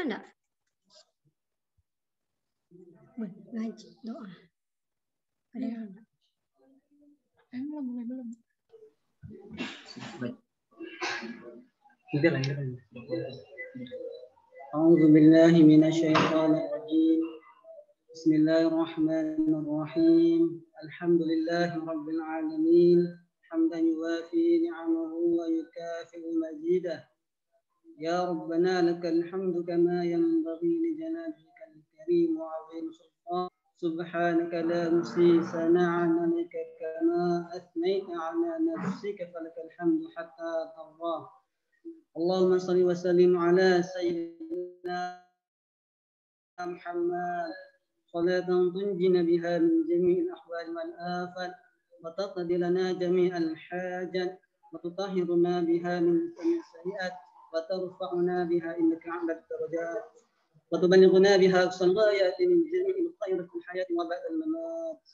enggak? Ngaji, doa. Ada yang enggak? Belum. أعوذ بالله من الشيطان الرجيم بسم الله الرحمن الرحيم الحمد لله رب العالمين حمدا يوافي نعمه ويكافئ مزيده يا ربنا لك الحمد كما ينبغي لجلالك الكريم وعظيم سلطانك سبحانك لا نحصي ثناء عليك كما أثنيت على نفسك فلك الحمد حتى ترضى اللهم صل وسلم على سيدنا محمد صلاة تنجينا بها من جميع الأحوال والآفات وتقضي لنا جميع الحاجات وتطهرنا بها من جميع السيئات وترفعنا بها إنك أعلى الدرجات وتبلغنا بها أقصى الغايات من جميع الخير في الحياة وبعد الممات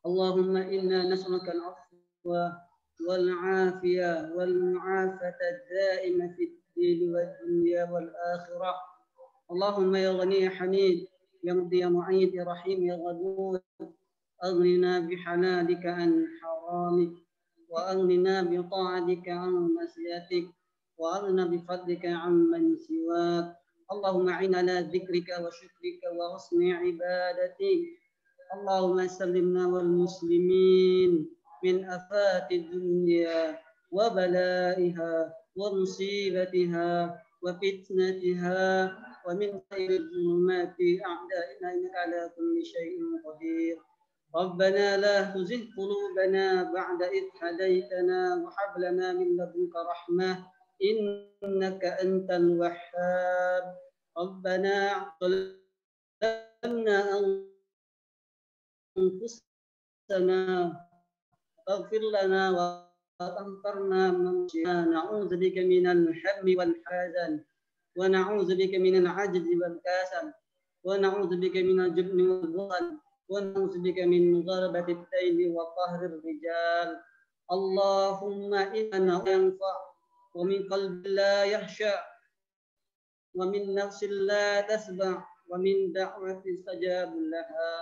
اللهم إنا نسألك العفو والعافية والمعافاة الدائمة في الدين والدنيا والآخرة اللهم يا غني يا حميد يا مبدي يا معيد يا رحيم يا غدود أغننا بحلالك عن حرامك وأغننا بطاعتك عن معصيتك وأغننا بفضلك عمن سواك اللهم أعنا على ذكرك وشكرك وحسن عبادتك اللهم سلمنا والمسلمين من آفات الدنيا وبلائها ومصيبتها وفتنتها ومن خير الظلمات أعدائنا إنك على كل شيء قدير ربنا لا تزغ قلوبنا بعد إذ هديتنا وهب لنا من لدنك رحمة إنك أنت الوهاب ربنا ظلمنا أنفسنا اغفر لنا وأمطرنا منشئنا نعوذ بك من الهم والحزن ونعوذ بك من العجز والكسل ونعوذ بك من الجبن والبخل ونعوذ بك من غلبة الدين وقهر الرجال اللهم إنا ينفع ومن قلب لا يخشع ومن نفس لا تسمع ومن دعوة استجاب لها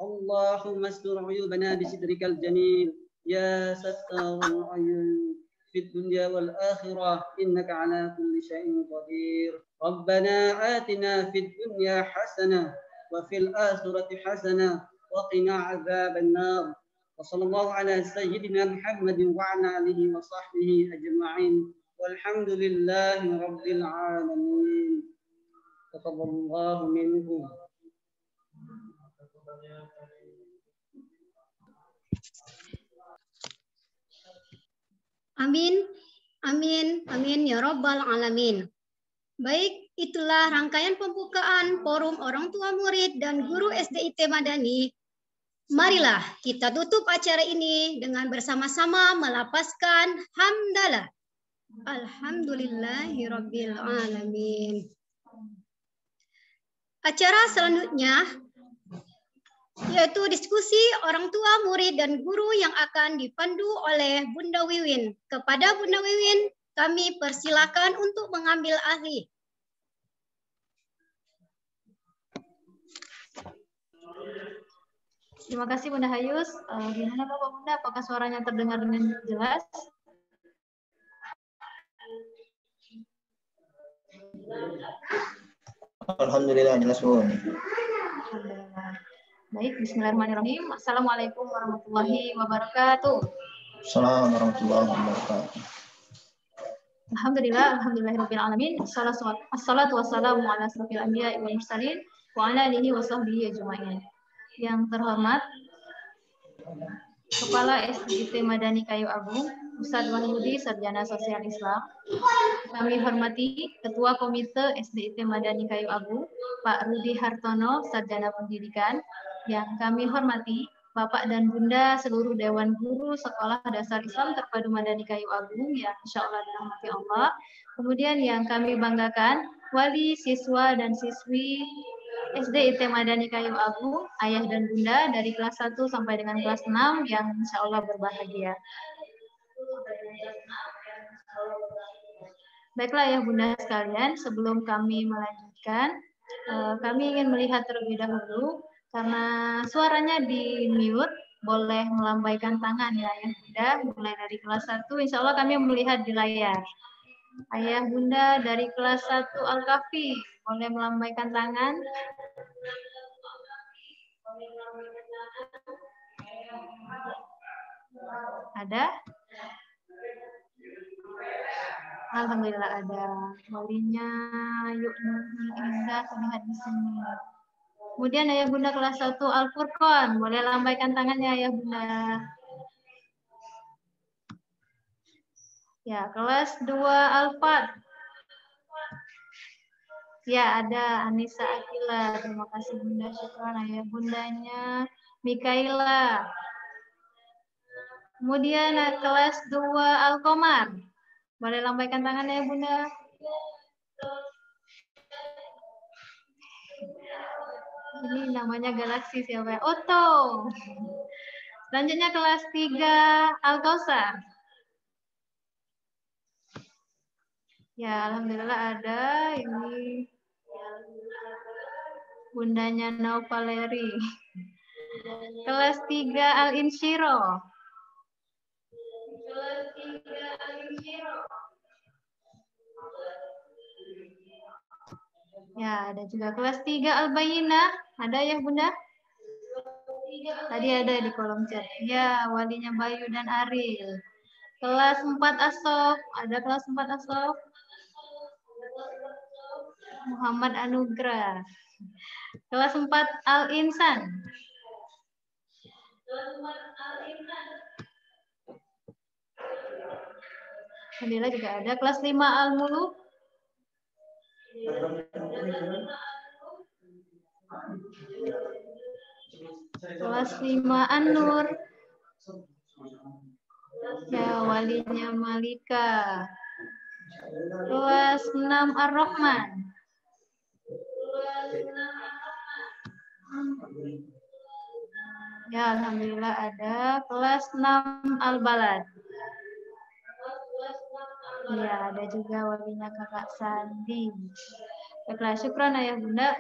اللهم استر عيوبنا بسترك الجميل يا ستار العيون في الدنيا والآخرة إنك على كل شيء قدير ربنا آتنا في الدنيا حسنة وفي الآخرة حسنة وقنا عذاب النار وصلى الله على سيدنا محمد وعلى آله وصحبه أجمعين والحمد لله رب العالمين تقبل الله منكم. Amin, amin, amin ya Rabbal Alamin. Baik, itulah rangkaian pembukaan Forum Orang Tua Murid dan Guru SDIT Madani. Marilah kita tutup acara ini dengan bersama-sama melapaskan hamdalah. Alhamdulillahirabbil alamin. Acara selanjutnya yaitu diskusi orang tua, murid, dan guru yang akan dipandu oleh Bunda Wiwin. Kepada Bunda Wiwin, kami persilakan untuk mengambil alih. Terima kasih Bunda Hayus. Gimana Bapak Bunda, apakah suaranya terdengar dengan jelas? Alhamdulillah jelas Bun. Alhamdulillah. Baik, bismillahirrahmanirrahim. Assalamualaikum warahmatullahi wabarakatuh. Assalamualaikum warahmatullahi wabarakatuh. Alhamdulillah, alhamdulillahirabbil alamin. Assalatu wassalamu ala asrofil anbiya'i wal mursalin wa ala alihi wa sahbihi ajma'in. Yang terhormat Kepala SDIT Madani Kayu Agung, Ustadz Wahyudi, Sarjana Sosial Islam. Kami hormati Ketua Komite SDIT Madani Kayu Agung, Pak Rudi Hartono, Sarjana Pendidikan. Yang kami hormati Bapak dan Bunda seluruh Dewan Guru Sekolah Dasar Islam Terpadu Madani Kayu Agung yang insya Allah dirahmati Allah. Kemudian yang kami banggakan wali, siswa, dan siswi SDIT Madani Kayu Agung, ayah dan bunda dari kelas 1 sampai dengan kelas 6 yang insya Allah berbahagia. Baiklah ya Bunda sekalian, sebelum kami melanjutkan, kami ingin melihat terlebih dahulu, karena suaranya di mute, boleh melambaikan tangan ya Bunda, mulai dari kelas 1, insya Allah kami melihat di layar. Ayah Bunda dari kelas 1 Al-Kahfi, boleh melambaikan tangan. Ada? Alhamdulillah ada. Walinya Yuknul Indah terlihat di sini. Kemudian Ayah Bunda kelas 1 Al-Furqan, boleh lambaikan tangannya Ayah Bunda. Ya, kelas 2 Al-Fat. Ya, ada Anissa Akila. Terima kasih Bunda. Syukran Ayah Bundanya Mikaela. Kemudian kelas 2 Al-Komar. Boleh lambaikan tangan ya Bunda. Ini namanya galaksi siapa ya? Otto. Selanjutnya kelas 3 Al-Kausar. Ya, alhamdulillah ada ini Bundanya Nauvaleri. Kelas 3 Al-Insyiro. Kelas 3 Al-Insyiro. Ya, ada juga kelas 3 Al-Bayinah. Ada ya Bunda? Tadi ada di kolom chat. Ya, walinya Bayu dan Aril. Kelas 4 Asof. Ada kelas 4 Asof? Muhammad Anugrah. Kelas 4 Al-Insan. Kelas 4 Al-Insan. Alhamdulillah juga ada. Kelas 5 Al-Muluk. Kelas 5 An-Nur. Ya, walinya Malika. Kelas 6 Ar-Rahman. Ya, alhamdulillah ada. Kelas 6 Al-Balad. Ya, ada juga walinya Kakak Sandi. Baiklah, syukran Ayah Bunda.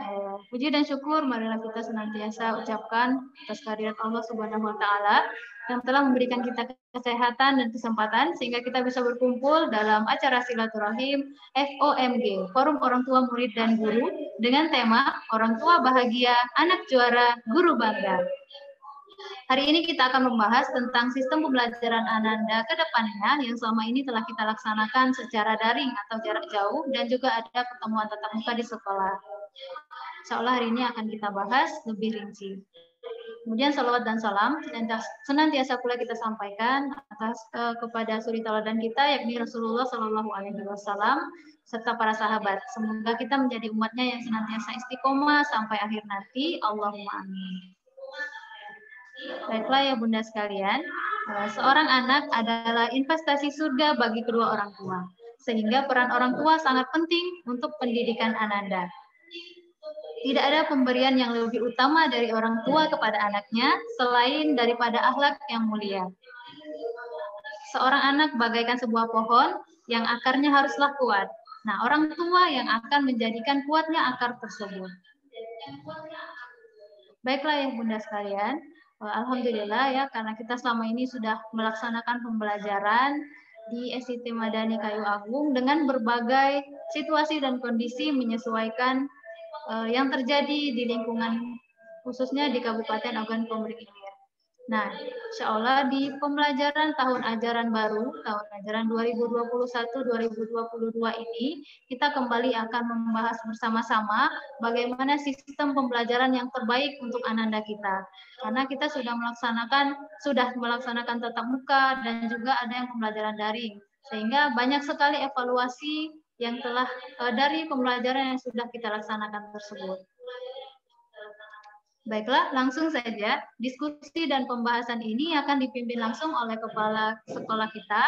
Puji dan syukur marilah kita senantiasa ucapkan atas kehadirat Allah Subhanahu wa taala yang telah memberikan kita kesehatan dan kesempatan sehingga kita bisa berkumpul dalam acara silaturahim FOMG, Forum Orang Tua Murid dan Guru, dengan tema Orang Tua Bahagia, Anak Juara, Guru Bangga. Hari ini kita akan membahas tentang sistem pembelajaran Ananda ke depannya yang selama ini telah kita laksanakan secara daring atau jarak jauh dan juga ada pertemuan tatap muka di sekolah. Insya Allah hari ini akan kita bahas lebih rinci. Kemudian salawat dan salam senantiasa pula kita sampaikan atas kepada suri tauladan kita yakni Rasulullah Shallallahu Alaihi Wasallam serta para sahabat. Semoga kita menjadi umatnya yang senantiasa istiqomah sampai akhir nanti. Allahumma amin. Baiklah ya Bunda sekalian, seorang anak adalah investasi surga bagi kedua orang tua. Sehingga peran orang tua sangat penting untuk pendidikan Ananda. Tidak ada pemberian yang lebih utama dari orang tua kepada anaknya selain daripada akhlak yang mulia. Seorang anak bagaikan sebuah pohon yang akarnya haruslah kuat. Nah, orang tua yang akan menjadikan kuatnya akar tersebut. Baiklah ya Bunda sekalian, alhamdulillah ya karena kita selama ini sudah melaksanakan pembelajaran di SIT Madani Kayu Agung dengan berbagai situasi dan kondisi menyesuaikan yang terjadi di lingkungan khususnya di Kabupaten Ogan Komering Ilir. Nah, insya Allah di pembelajaran tahun ajaran baru, tahun ajaran 2021-2022 ini, kita kembali akan membahas bersama-sama bagaimana sistem pembelajaran yang terbaik untuk Ananda kita. Karena kita sudah melaksanakan tatap muka dan juga ada yang pembelajaran daring. Sehingga banyak sekali evaluasi yang telah dari pembelajaran yang sudah kita laksanakan tersebut. Baiklah, langsung saja diskusi dan pembahasan ini akan dipimpin langsung oleh Kepala Sekolah kita,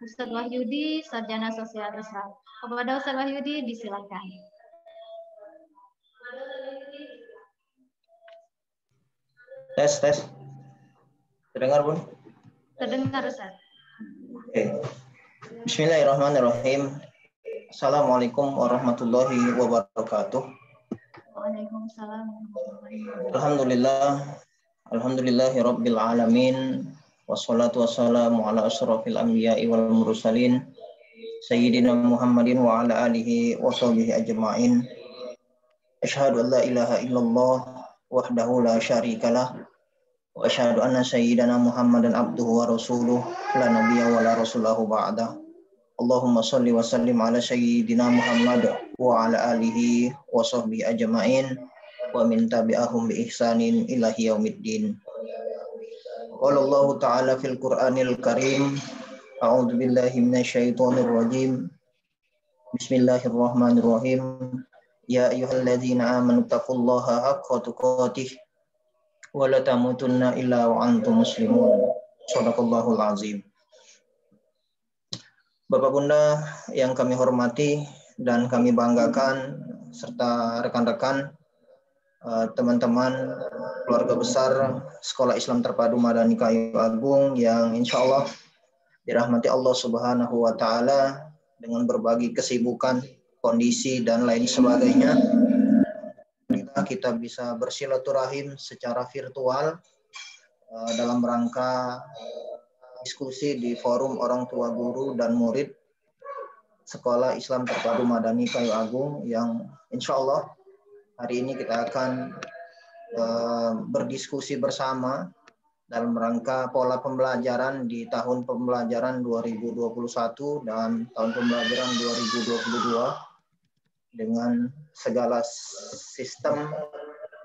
Ustadz Wahyudi, Sarjana Sosial Islam. Kepada Ustadz Wahyudi, disilakan. Tes. Terdengar, Bun? Terdengar, Ustadz. Oke. Bismillahirrahmanirrahim. Assalamualaikum warahmatullahi wabarakatuh. Waalaikumsalam warahmatullahi wabarakatuh. Alhamdulillahi rabbil alamin. Wassalatu wassalamu ala asyrafil anbiya'i wal mursalin Sayyidina Muhammadin wa ala alihi wa sahbihi ajma'in. Asyhadu an la ilaha illallah wahdahu la syarikalah wa asyhadu anna sayyidana Muhammadan abduhu wa rasuluh la nabiyya wa la rasulahu ba'da. Allahumma salli wa sallim ala sayyidina Muhammad wa ala alihi wa sahbihi ajma'in wa min tabi'ahum bi ihsanin ilahi yaumiddin. Qala Allah ta'ala fil Qur'anil Karim, a'udzu billahi minasyaitonir rajim. Bismillahirrahmanirrahim. Ya ayyuhalladzina amanu taqullaha haqqa tuqatih wa la tamutunna illa wa antum muslimun. Shadaqallahul azim. Bapak Bunda yang kami hormati dan kami banggakan, serta rekan-rekan, teman-teman, keluarga besar Sekolah Islam Terpadu Madani Kayu Agung yang insya Allah dirahmati Allah Subhanahu wa Ta'ala dengan berbagai kesibukan, kondisi, dan lain sebagainya. Kita bisa bersilaturahim secara virtual dalam rangka diskusi di forum orang tua guru dan murid Sekolah Islam Terpadu Madani Kayu Agung yang insya Allah hari ini kita akan berdiskusi bersama dalam rangka pola pembelajaran di tahun pembelajaran 2021 dan tahun pembelajaran 2022 dengan segala sistem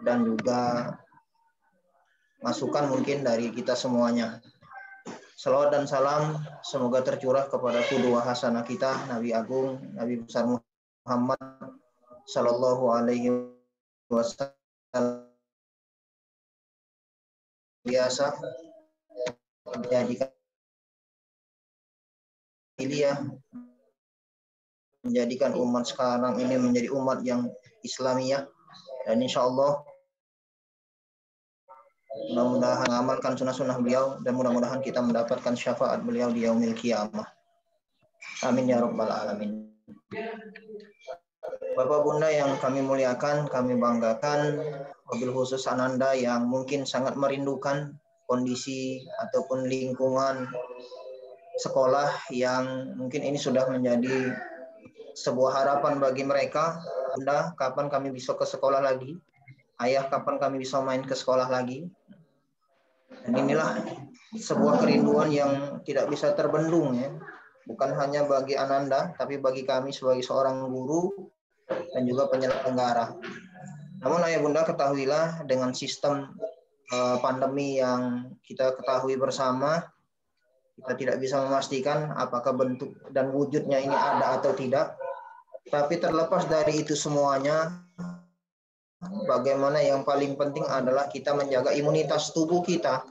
dan juga masukan mungkin dari kita semuanya. Salawat dan salam semoga tercurah kepada qudwah hasanah kita, Nabi Agung, Nabi besar Muhammad sallallahu alaihi wasallam, biasa menjadikan ilmiah, menjadikan umat sekarang ini menjadi umat yang Islamiyah, dan insya Allah mudah-mudahan mengamalkan sunnah-sunnah beliau dan mudah-mudahan kita mendapatkan syafaat beliau di yaumil qiyamah. Amin ya rabbal alamin. Bapak Bunda yang kami muliakan, kami banggakan, wabil khusus Ananda yang mungkin sangat merindukan kondisi ataupun lingkungan sekolah yang mungkin ini sudah menjadi sebuah harapan bagi mereka. Bunda, kapan kami bisa ke sekolah lagi? Ayah, kapan kami bisa main ke sekolah lagi? Dan inilah sebuah kerinduan yang tidak bisa terbendung ya. Bukan hanya bagi Ananda, tapi bagi kami sebagai seorang guru dan juga penyelenggara. Namun ayah bunda ketahuilah dengan sistem pandemi yang kita ketahui bersama, kita tidak bisa memastikan apakah bentuk dan wujudnya ini ada atau tidak. Tapi terlepas dari itu semuanya, bagaimana yang paling penting adalah kita menjaga imunitas tubuh kita,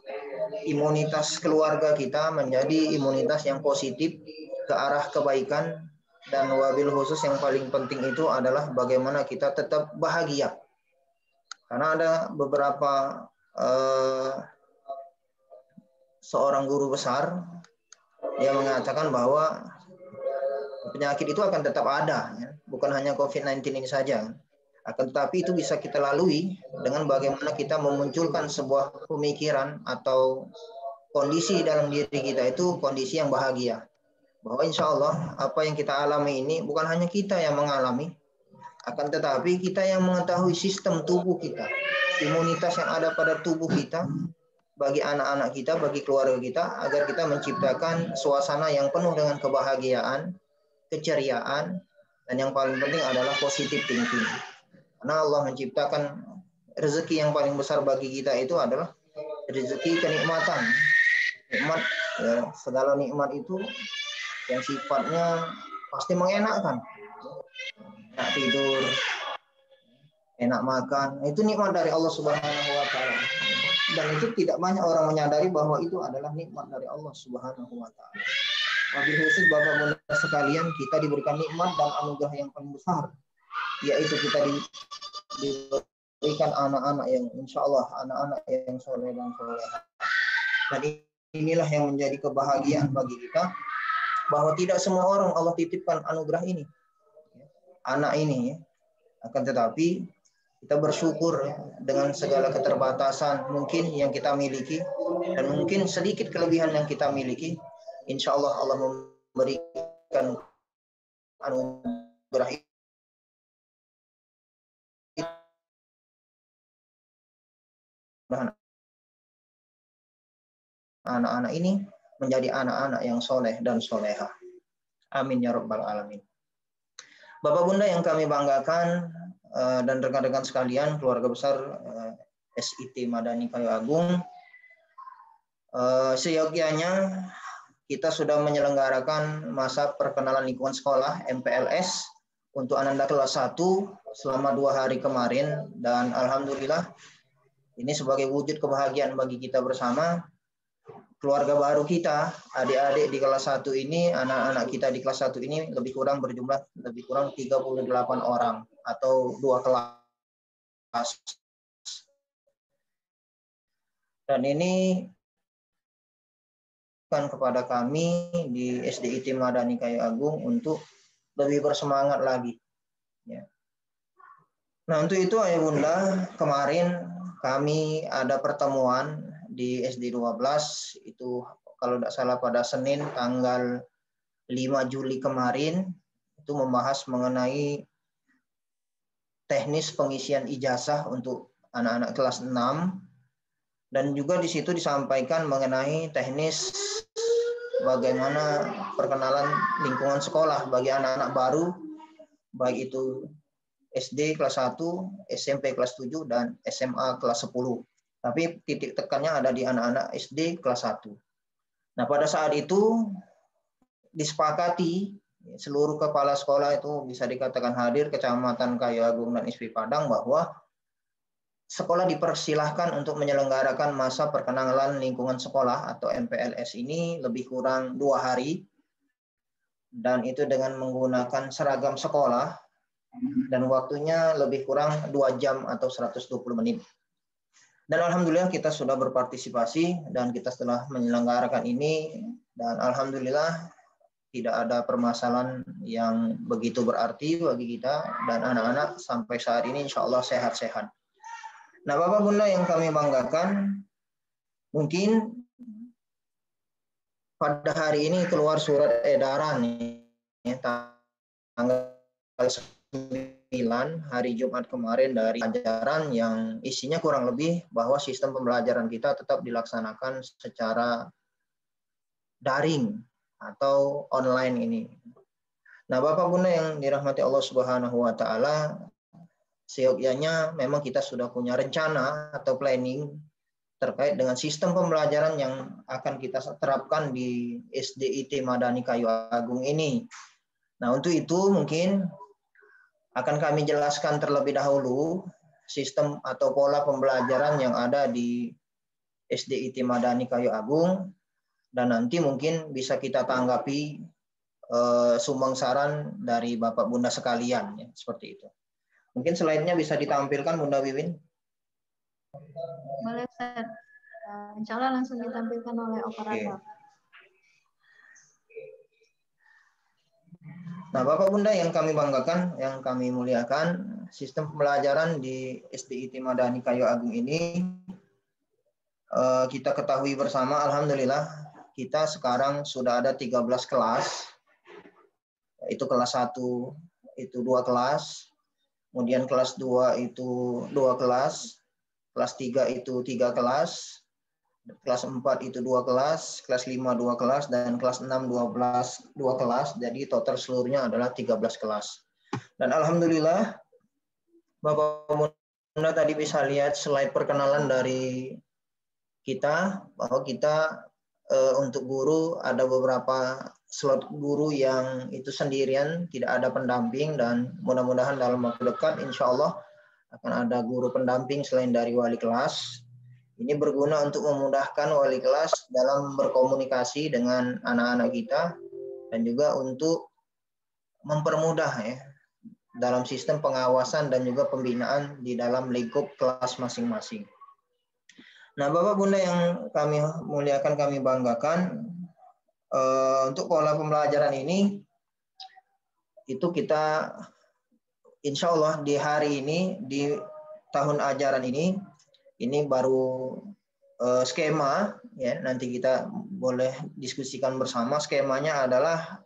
imunitas keluarga kita menjadi imunitas yang positif ke arah kebaikan, dan wabil khusus yang paling penting itu adalah bagaimana kita tetap bahagia. Karena ada beberapa seorang guru besar yang mengatakan bahwa penyakit itu akan tetap ada, ya. Bukan hanya COVID-19 ini saja. Akan tetapi itu bisa kita lalui dengan bagaimana kita memunculkan sebuah pemikiran atau kondisi dalam diri kita itu kondisi yang bahagia. Bahwa insya Allah apa yang kita alami ini bukan hanya kita yang mengalami, akan tetapi kita yang mengetahui sistem tubuh kita, imunitas yang ada pada tubuh kita, bagi anak-anak kita, bagi keluarga kita, agar kita menciptakan suasana yang penuh dengan kebahagiaan, keceriaan, dan yang paling penting adalah positif thinking. Karena Allah menciptakan rezeki yang paling besar bagi kita itu adalah rezeki kenikmatan. Nikmat, ya, segala nikmat itu yang sifatnya pasti mengenakkan. Enak tidur, enak makan, itu nikmat dari Allah Subhanahu wa Ta'ala. Dan itu tidak banyak orang menyadari bahwa itu adalah nikmat dari Allah Subhanahu wa Ta'ala. Wabil khusus Bapak Bunda sekalian, kita diberikan nikmat dan anugerah yang paling besar, yaitu kita diberikan anak-anak yang insya Allah anak-anak yang soleh dan soleha. Dan inilah yang menjadi kebahagiaan bagi kita, bahwa tidak semua orang Allah titipkan anugerah ini. anak ini. Akan tetapi kita bersyukur dengan segala keterbatasan mungkin yang kita miliki dan mungkin sedikit kelebihan yang kita miliki. Insya Allah Allah memberikan anugerah anak-anak ini menjadi anak-anak yang soleh dan soleha. Amin ya rabbal alamin. Bapak Bunda yang kami banggakan dan rekan-rekan sekalian, keluarga besar SIT Madani Kayu Agung, seyogyanya kita sudah menyelenggarakan masa perkenalan lingkungan sekolah MPLS untuk Ananda kelas 1 selama 2 hari kemarin, dan alhamdulillah ini sebagai wujud kebahagiaan bagi kita bersama. Keluarga baru kita, adik-adik di kelas 1 ini, anak-anak kita di kelas 1 ini berjumlah lebih kurang 38 orang atau 2 kelas. Dan ini kan kepada kami di SDIT Madani Kayu Agung untuk lebih bersemangat lagi. Ya. Nah, untuk itu Ayah Bunda, kemarin kami ada pertemuan di SD 12 itu kalau tidak salah pada Senin tanggal 5 Juli kemarin, itu membahas mengenai teknis pengisian ijazah untuk anak-anak kelas 6, dan juga di situ disampaikan mengenai teknis bagaimana perkenalan lingkungan sekolah bagi anak-anak baru, baik itu SD kelas 1, SMP kelas 7, dan SMA kelas 10. Tapi titik tekannya ada di anak-anak SD kelas 1. Nah, pada saat itu disepakati seluruh kepala sekolah itu bisa dikatakan hadir, Kecamatan Kayu Agung dan ISP Padang, bahwa sekolah dipersilahkan untuk menyelenggarakan masa perkenalan lingkungan sekolah atau MPLS ini lebih kurang 2 hari, dan itu dengan menggunakan seragam sekolah, dan waktunya lebih kurang 2 jam atau 120 menit. Dan alhamdulillah kita sudah berpartisipasi dan kita setelah menyelenggarakan ini, dan alhamdulillah tidak ada permasalahan yang begitu berarti bagi kita dan anak-anak sampai saat ini insya Allah sehat-sehat. Nah, Bapak Bunda yang kami banggakan, mungkin pada hari ini keluar surat edaran ya, tanggal 9 hari Jumat kemarin dari ajaran yang isinya kurang lebih bahwa sistem pembelajaran kita tetap dilaksanakan secara daring atau online ini. Nah, Bapak Bunda yang dirahmati Allah Subhanahu wa taala, seyogyanya memang kita sudah punya rencana atau planning terkait dengan sistem pembelajaran yang akan kita terapkan di SDIT Madani Kayu Agung ini. Nah, untuk itu mungkin akan kami jelaskan terlebih dahulu sistem atau pola pembelajaran yang ada di SDIT Madani Kayu Agung, dan nanti mungkin bisa kita tanggapi sumbang saran dari Bapak Bunda sekalian, ya, seperti itu. Mungkin slide-nya bisa ditampilkan Bunda Wiwin. Boleh, Ustaz. Insya Allah langsung ditampilkan oleh operator. Oke. Nah, Bapak Bunda yang kami banggakan, yang kami muliakan, sistem pembelajaran di SDIT Madani Kayu Agung ini kita ketahui bersama, alhamdulillah kita sekarang sudah ada 13 kelas. Itu kelas 1 itu 2 kelas, kemudian kelas 2 itu 2 kelas, kelas 3 itu 3 kelas, kelas 4 itu 2 kelas, kelas 5 2 kelas, dan kelas 6 2 kelas. Jadi total seluruhnya adalah 13 kelas. Dan alhamdulillah Bapak Bunda tadi bisa lihat slide perkenalan dari kita, bahwa kita untuk guru ada beberapa slot guru yang itu sendirian, tidak ada pendamping, dan mudah-mudahan dalam waktu dekat insya Allah akan ada guru pendamping selain dari wali kelas. Ini berguna untuk memudahkan wali kelas dalam berkomunikasi dengan anak-anak kita, dan juga untuk mempermudah ya dalam sistem pengawasan dan juga pembinaan di dalam lingkup kelas masing-masing. Nah, Bapak Bunda yang kami muliakan, kami banggakan, untuk pola pembelajaran ini itu kita insya Allah di hari ini, di tahun ajaran ini baru skema, ya, nanti kita boleh diskusikan bersama. Skemanya adalah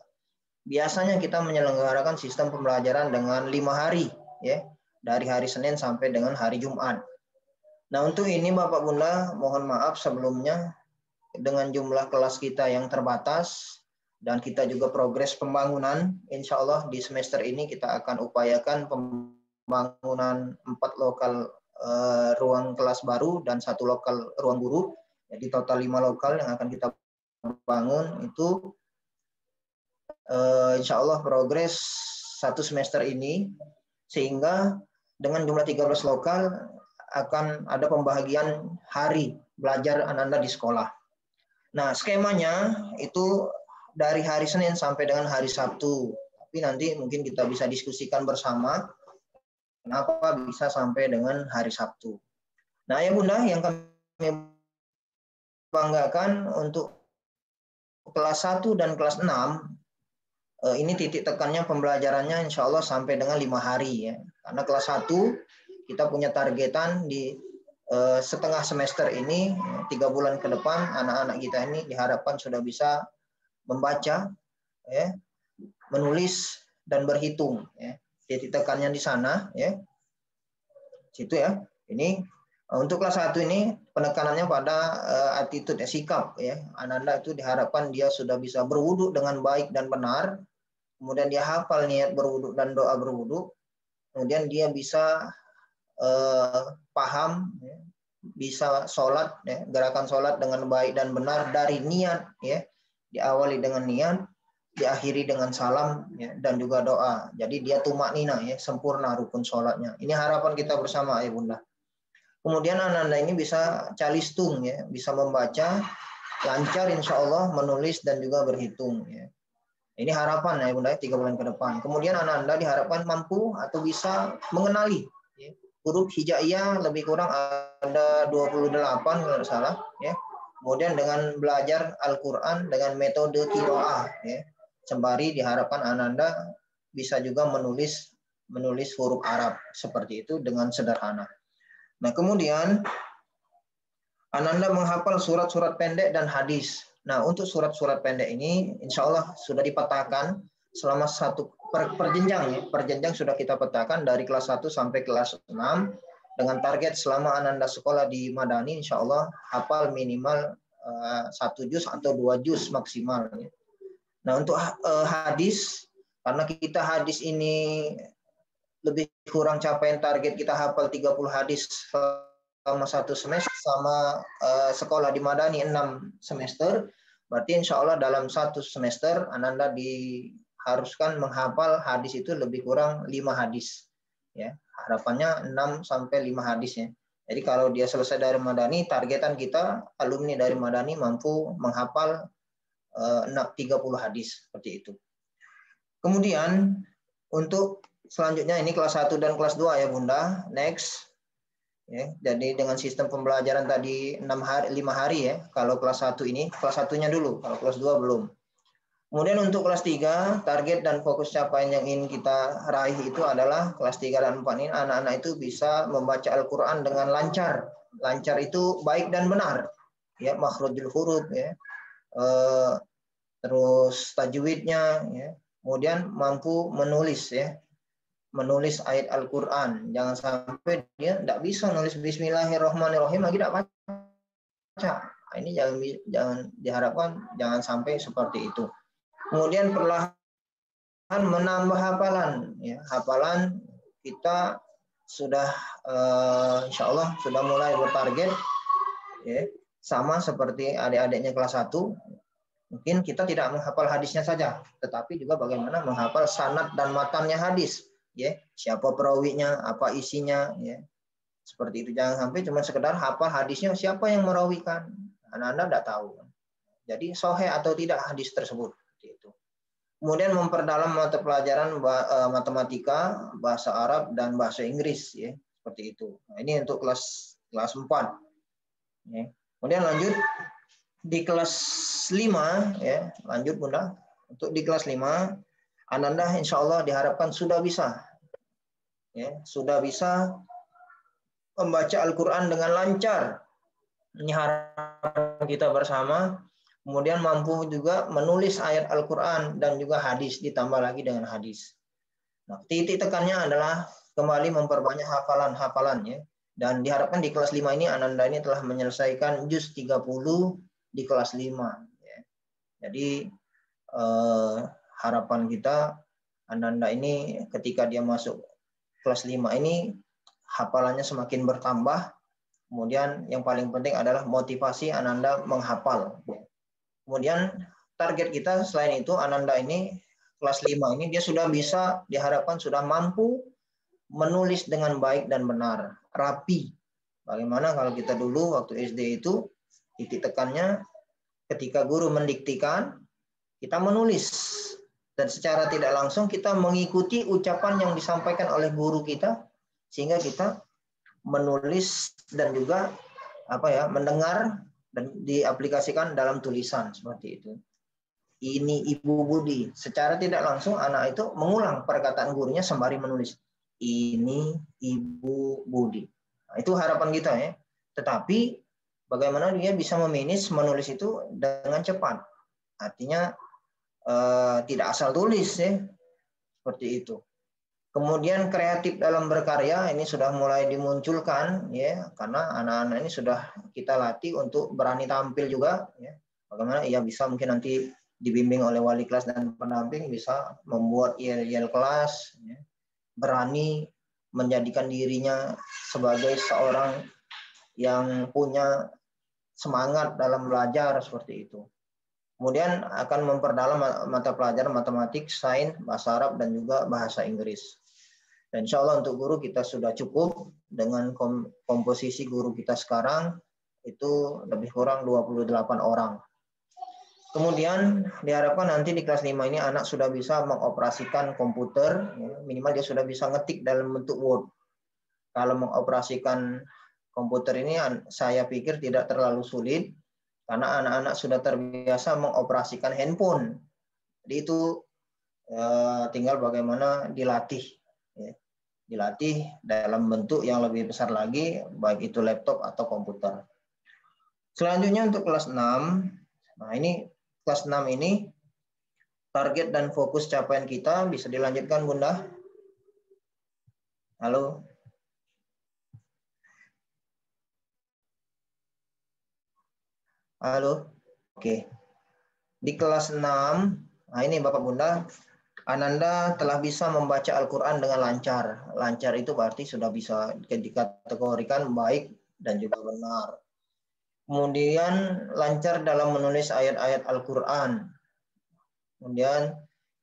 biasanya kita menyelenggarakan sistem pembelajaran dengan 5 hari, ya, dari hari Senin sampai dengan hari Jumat. Nah, untuk ini Bapak Bunda, mohon maaf sebelumnya dengan jumlah kelas kita yang terbatas dan kita juga progres pembangunan. Insya Allah di semester ini kita akan upayakan pembangunan 4 lokal ruang kelas baru dan 1 lokal ruang guru. Jadi total 5 lokal yang akan kita bangun itu insya Allah progres 1 semester ini, sehingga dengan jumlah 13 lokal akan ada pembagian hari belajar anak-anak di sekolah. Nah, skemanya itu dari hari Senin sampai dengan hari Sabtu. Tapi nanti mungkin kita bisa diskusikan bersama kenapa bisa sampai dengan hari Sabtu. Nah, ya Bunda, yang kami banggakan untuk kelas 1 dan kelas 6, ini titik tekannya pembelajarannya insya Allah sampai dengan 5 hari. Ya. Karena kelas 1 kita punya targetan di setengah semester ini, 3 bulan ke depan, anak-anak kita ini diharapkan sudah bisa membaca, ya, menulis, dan berhitung. Ya. Titik tekannya di sana, ya. Situ ya. Ini untuk kelas 1 ini penekanannya pada attitude, sikap, ya. Anak-anak itu diharapkan dia sudah bisa berwudu dengan baik dan benar, kemudian dia hafal niat berwudu dan doa berwudu, kemudian dia bisa paham, ya, bisa sholat, ya, gerakan sholat dengan baik dan benar dari niat, ya, diawali dengan niat, diakhiri dengan salam, ya, dan juga doa. Jadi dia tumaknina, ya, sempurna rukun sholatnya. Ini harapan kita bersama, ya Bunda. Kemudian anak-anak ini bisa calistung, ya, bisa membaca lancar insya Allah, menulis dan juga berhitung. Ya. Ini harapan, ya Bunda, 3 bulan ke depan. Kemudian anak-anak diharapkan mampu atau bisa mengenali, ya, huruf hijaiyah lebih kurang ada 28 kalau tidak salah. Ya. Kemudian dengan belajar Al-Quran dengan metode qiraah, ya. Sembari diharapkan anak-anak bisa juga menulis huruf Arab seperti itu dengan sederhana. Nah, kemudian anak-anak menghafal surat-surat pendek dan hadis. Nah, untuk surat-surat pendek ini insya Allah sudah dipetakan selama per jenjang, ya. Per jenjang sudah kita petakan dari kelas 1 sampai kelas 6 dengan target selama anak-anak sekolah di Madani insya Allah hafal minimal 1 juz atau 2 juz maksimal. Ya. Nah, untuk hadis, karena kita hadis ini lebih kurang capaian target kita hafal 30 hadis selama 1 semester, sama sekolah di Madani 6 semester, berarti insya Allah dalam 1 semester anak-anak diharuskan menghafal hadis itu lebih kurang 5 hadis. Ya, harapannya 6 sampai 5 hadis, ya. Jadi kalau dia selesai dari Madani, targetan kita alumni dari Madani mampu menghafal 30 hadis seperti itu. Kemudian untuk selanjutnya ini kelas 1 dan kelas 2, ya Bunda. Next. Ya, jadi dengan sistem pembelajaran tadi 5 hari, ya. Kalau kelas 1 ini, kelas 1-nya dulu, kalau kelas 2 belum. Kemudian untuk kelas 3, target dan fokus capaian yang ingin kita raih itu adalah kelas 3 dan 4 ini anak-anak itu bisa membaca Al-Quran dengan lancar. Lancar itu baik dan benar. Ya, makhrajul huruf, ya. Terus tajwidnya, ya. Kemudian mampu menulis, ya. Menulis ayat Al-Quran. Jangan sampai dia tidak bisa nulis Bismillahirrahmanirrahim lagi tidak baca. Ini jangan diharapkan jangan sampai seperti itu. Kemudian perlahan menambah hafalan. Ya, hafalan kita sudah insya Allah sudah mulai bertarget, ya, sama seperti adik-adiknya kelas 1. Mungkin kita tidak menghafal hadisnya saja, tetapi juga bagaimana menghafal sanad dan matannya hadis. Ya, siapa perawinya, apa isinya, ya. Seperti itu. Jangan sampai cuma sekedar hafal hadisnya, siapa yang merawikan. Anak-anak tidak tahu. Jadi sahih atau tidak hadis tersebut. Itu. Kemudian memperdalam mata pelajaran matematika, bahasa Arab dan bahasa Inggris, ya. Seperti itu. Nah, ini untuk kelas 4. Ya. Kemudian lanjut di kelas 5, ya, lanjut Bunda. Untuk di kelas 5 anak-anak insya Allah diharapkan sudah bisa ya, sudah bisa membaca Al-Quran dengan lancar. Ini harapan kita bersama. Kemudian mampu juga menulis ayat Al-Quran dan juga hadis, ditambah lagi dengan hadis. Nah, titik tekannya adalah kembali memperbanyak hafalan-hafalan, ya. Dan diharapkan di kelas 5 ini Ananda ini telah menyelesaikan juz 30 di kelas 5. Ya. Jadi harapan kita Ananda ini ketika dia masuk kelas 5 ini hafalannya semakin bertambah. Kemudian yang paling penting adalah motivasi Ananda menghafal. Kemudian target kita selain itu Ananda ini kelas 5 ini dia sudah bisa, diharapkan sudah mampu menulis dengan baik dan benar, rapi. Bagaimana kalau kita dulu waktu SD itu titik tekannya ketika guru mendiktikan, kita menulis. Dan secara tidak langsung kita mengikuti ucapan yang disampaikan oleh guru kita, sehingga kita menulis dan juga mendengar dan diaplikasikan dalam tulisan seperti itu. Ini Ibu Budi. Secara tidak langsung anak itu mengulang perkataan gurunya sembari menulis. Ini Ibu Budi. Nah, itu harapan kita, ya. Tetapi bagaimana dia bisa memanage menulis itu dengan cepat. Artinya tidak asal tulis, ya. Seperti itu. Kemudian kreatif dalam berkarya ini sudah mulai dimunculkan, ya, karena anak-anak ini sudah kita latih untuk berani tampil juga, ya. Bagaimana ia bisa mungkin nanti dibimbing oleh wali kelas dan pendamping bisa membuat yel-yel kelas, ya, berani menjadikan dirinya sebagai seorang yang punya semangat dalam belajar seperti itu. Kemudian akan memperdalam mata pelajaran matematik, sains, bahasa Arab dan juga bahasa Inggris. Dan insya Allah untuk guru kita sudah cukup dengan komposisi guru kita sekarang itu lebih kurang 28 orang. Kemudian diharapkan nanti di kelas 5 ini anak sudah bisa mengoperasikan komputer, minimal dia sudah bisa ngetik dalam bentuk Word. Kalau mengoperasikan komputer ini saya pikir tidak terlalu sulit karena anak-anak sudah terbiasa mengoperasikan handphone. Jadi itu tinggal bagaimana dilatih. Dilatih dalam bentuk yang lebih besar lagi, baik itu laptop atau komputer. Selanjutnya untuk kelas 6, nah ini kelas 6 ini target dan fokus capaian kita bisa dilanjutkan Bunda. Halo. Halo. Oke. Di kelas 6, nah ini Bapak Bunda, Ananda telah bisa membaca Al-Quran dengan lancar. Lancar itu berarti sudah bisa dikategorikan baik dan juga benar. Kemudian lancar dalam menulis ayat-ayat Al-Quran. Kemudian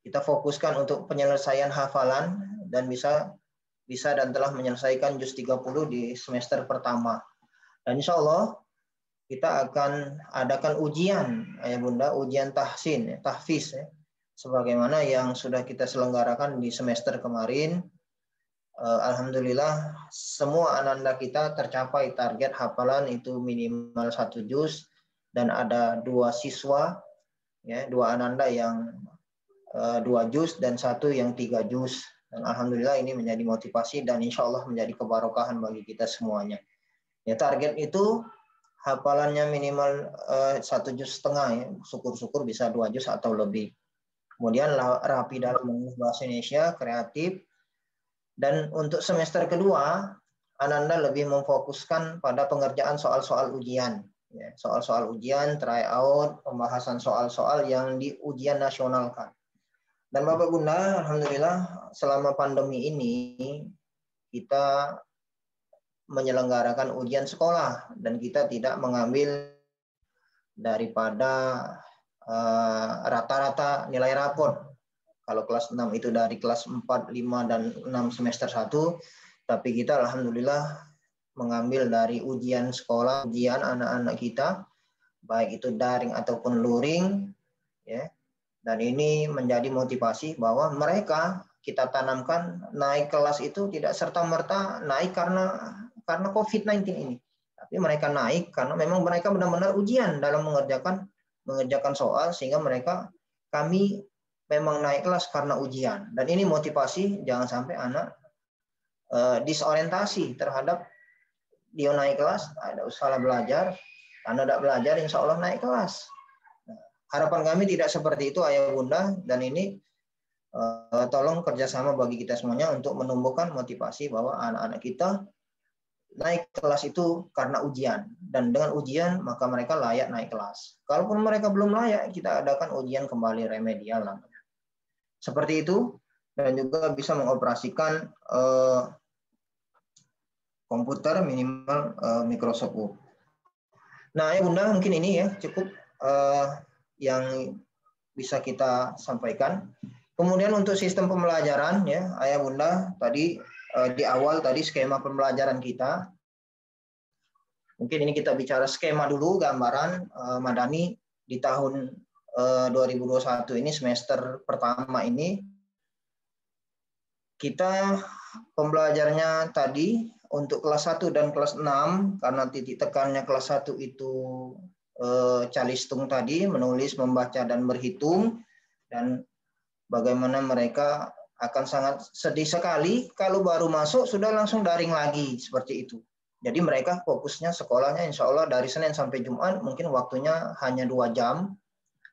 kita fokuskan untuk penyelesaian hafalan dan bisa dan telah menyelesaikan juz 30 di semester pertama. Dan insya Allah kita akan adakan ujian, Ayah Bunda, ujian tahfiz, ya. Sebagaimana yang sudah kita selenggarakan di semester kemarin. Alhamdulillah semua Ananda kita tercapai target hafalan itu minimal 1 juz dan ada 2 siswa, ya, 2 Ananda yang 2 juz dan 1 yang 3 juz. Dan alhamdulillah ini menjadi motivasi dan insya Allah menjadi kebarokahan bagi kita semuanya. Ya, target itu hafalannya minimal 1,5 juz, ya. Syukur-syukur bisa 2 juz atau lebih. Kemudian rapi dalam menulis bahasa Indonesia, kreatif. Dan untuk semester kedua, Ananda lebih memfokuskan pada pengerjaan soal-soal ujian. Ya, soal-soal ujian, tryout, pembahasan soal-soal yang di ujian nasionalkan. Dan Bapak Bunda, alhamdulillah selama pandemi ini kita menyelenggarakan ujian sekolah dan kita tidak mengambil daripada rata-rata nilai rapor. Kalau kelas 6 itu dari kelas 4, 5, dan 6 semester 1, tapi kita alhamdulillah mengambil dari ujian sekolah, ujian anak-anak kita, baik itu daring ataupun luring, ya. Dan ini menjadi motivasi bahwa mereka kita tanamkan naik kelas itu tidak serta-merta naik karena COVID-19 ini. Tapi mereka naik karena memang mereka benar-benar ujian dalam mengerjakan soal, sehingga kami memang naik kelas karena ujian. Dan ini motivasi, jangan sampai anak disorientasi terhadap dia naik kelas, ada usaha belajar, Anda tidak belajar, insya Allah naik kelas. Nah, harapan kami tidak seperti itu, ayah bunda, dan ini tolong kerjasama bagi kita semuanya untuk menumbuhkan motivasi bahwa anak-anak kita naik kelas itu karena ujian, dan dengan ujian maka mereka layak naik kelas. Kalaupun mereka belum layak, kita adakan ujian kembali remedial namanya. Seperti itu, dan juga bisa mengoperasikan komputer minimal Microsoft Word. Nah, ya bunda, mungkin ini ya cukup yang bisa kita sampaikan. Kemudian untuk sistem pembelajaran ya, ayah bunda, tadi di awal tadi skema pembelajaran kita. Mungkin ini kita bicara skema dulu, gambaran Madani di tahun 2021 ini, semester pertama ini kita pembelajarannya tadi untuk kelas 1 dan kelas 6, karena titik tekannya kelas 1 itu calistung tadi, menulis, membaca, dan berhitung, dan bagaimana mereka akan sangat sedih sekali kalau baru masuk sudah langsung daring lagi, seperti itu. Jadi mereka fokusnya sekolahnya insya Allah dari Senin sampai Jumat, mungkin waktunya hanya 2 jam,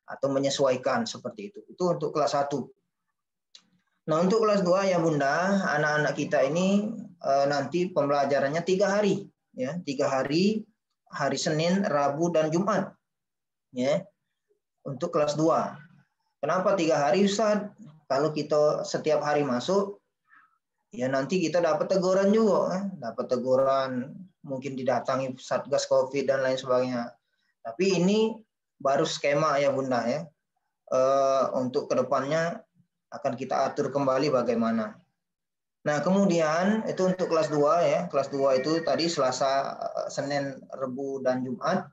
atau menyesuaikan seperti itu. Itu untuk kelas 1. Nah, untuk kelas 2 ya bunda, anak-anak kita ini nanti pembelajarannya 3 hari. Ya, 3 hari, hari Senin, Rabu, dan Jumat. Ya, untuk kelas 2. Kenapa 3 hari Ustaz? Kalau kita setiap hari masuk, ya nanti kita dapat teguran juga. Dapat teguran, mungkin didatangi Satgas COVID dan lain sebagainya. Tapi ini baru skema ya bunda ya. Untuk kedepannya akan kita atur kembali bagaimana. Nah, kemudian itu untuk kelas 2 ya. Kelas 2 itu tadi Selasa, Senin, Rabu, dan Jumat.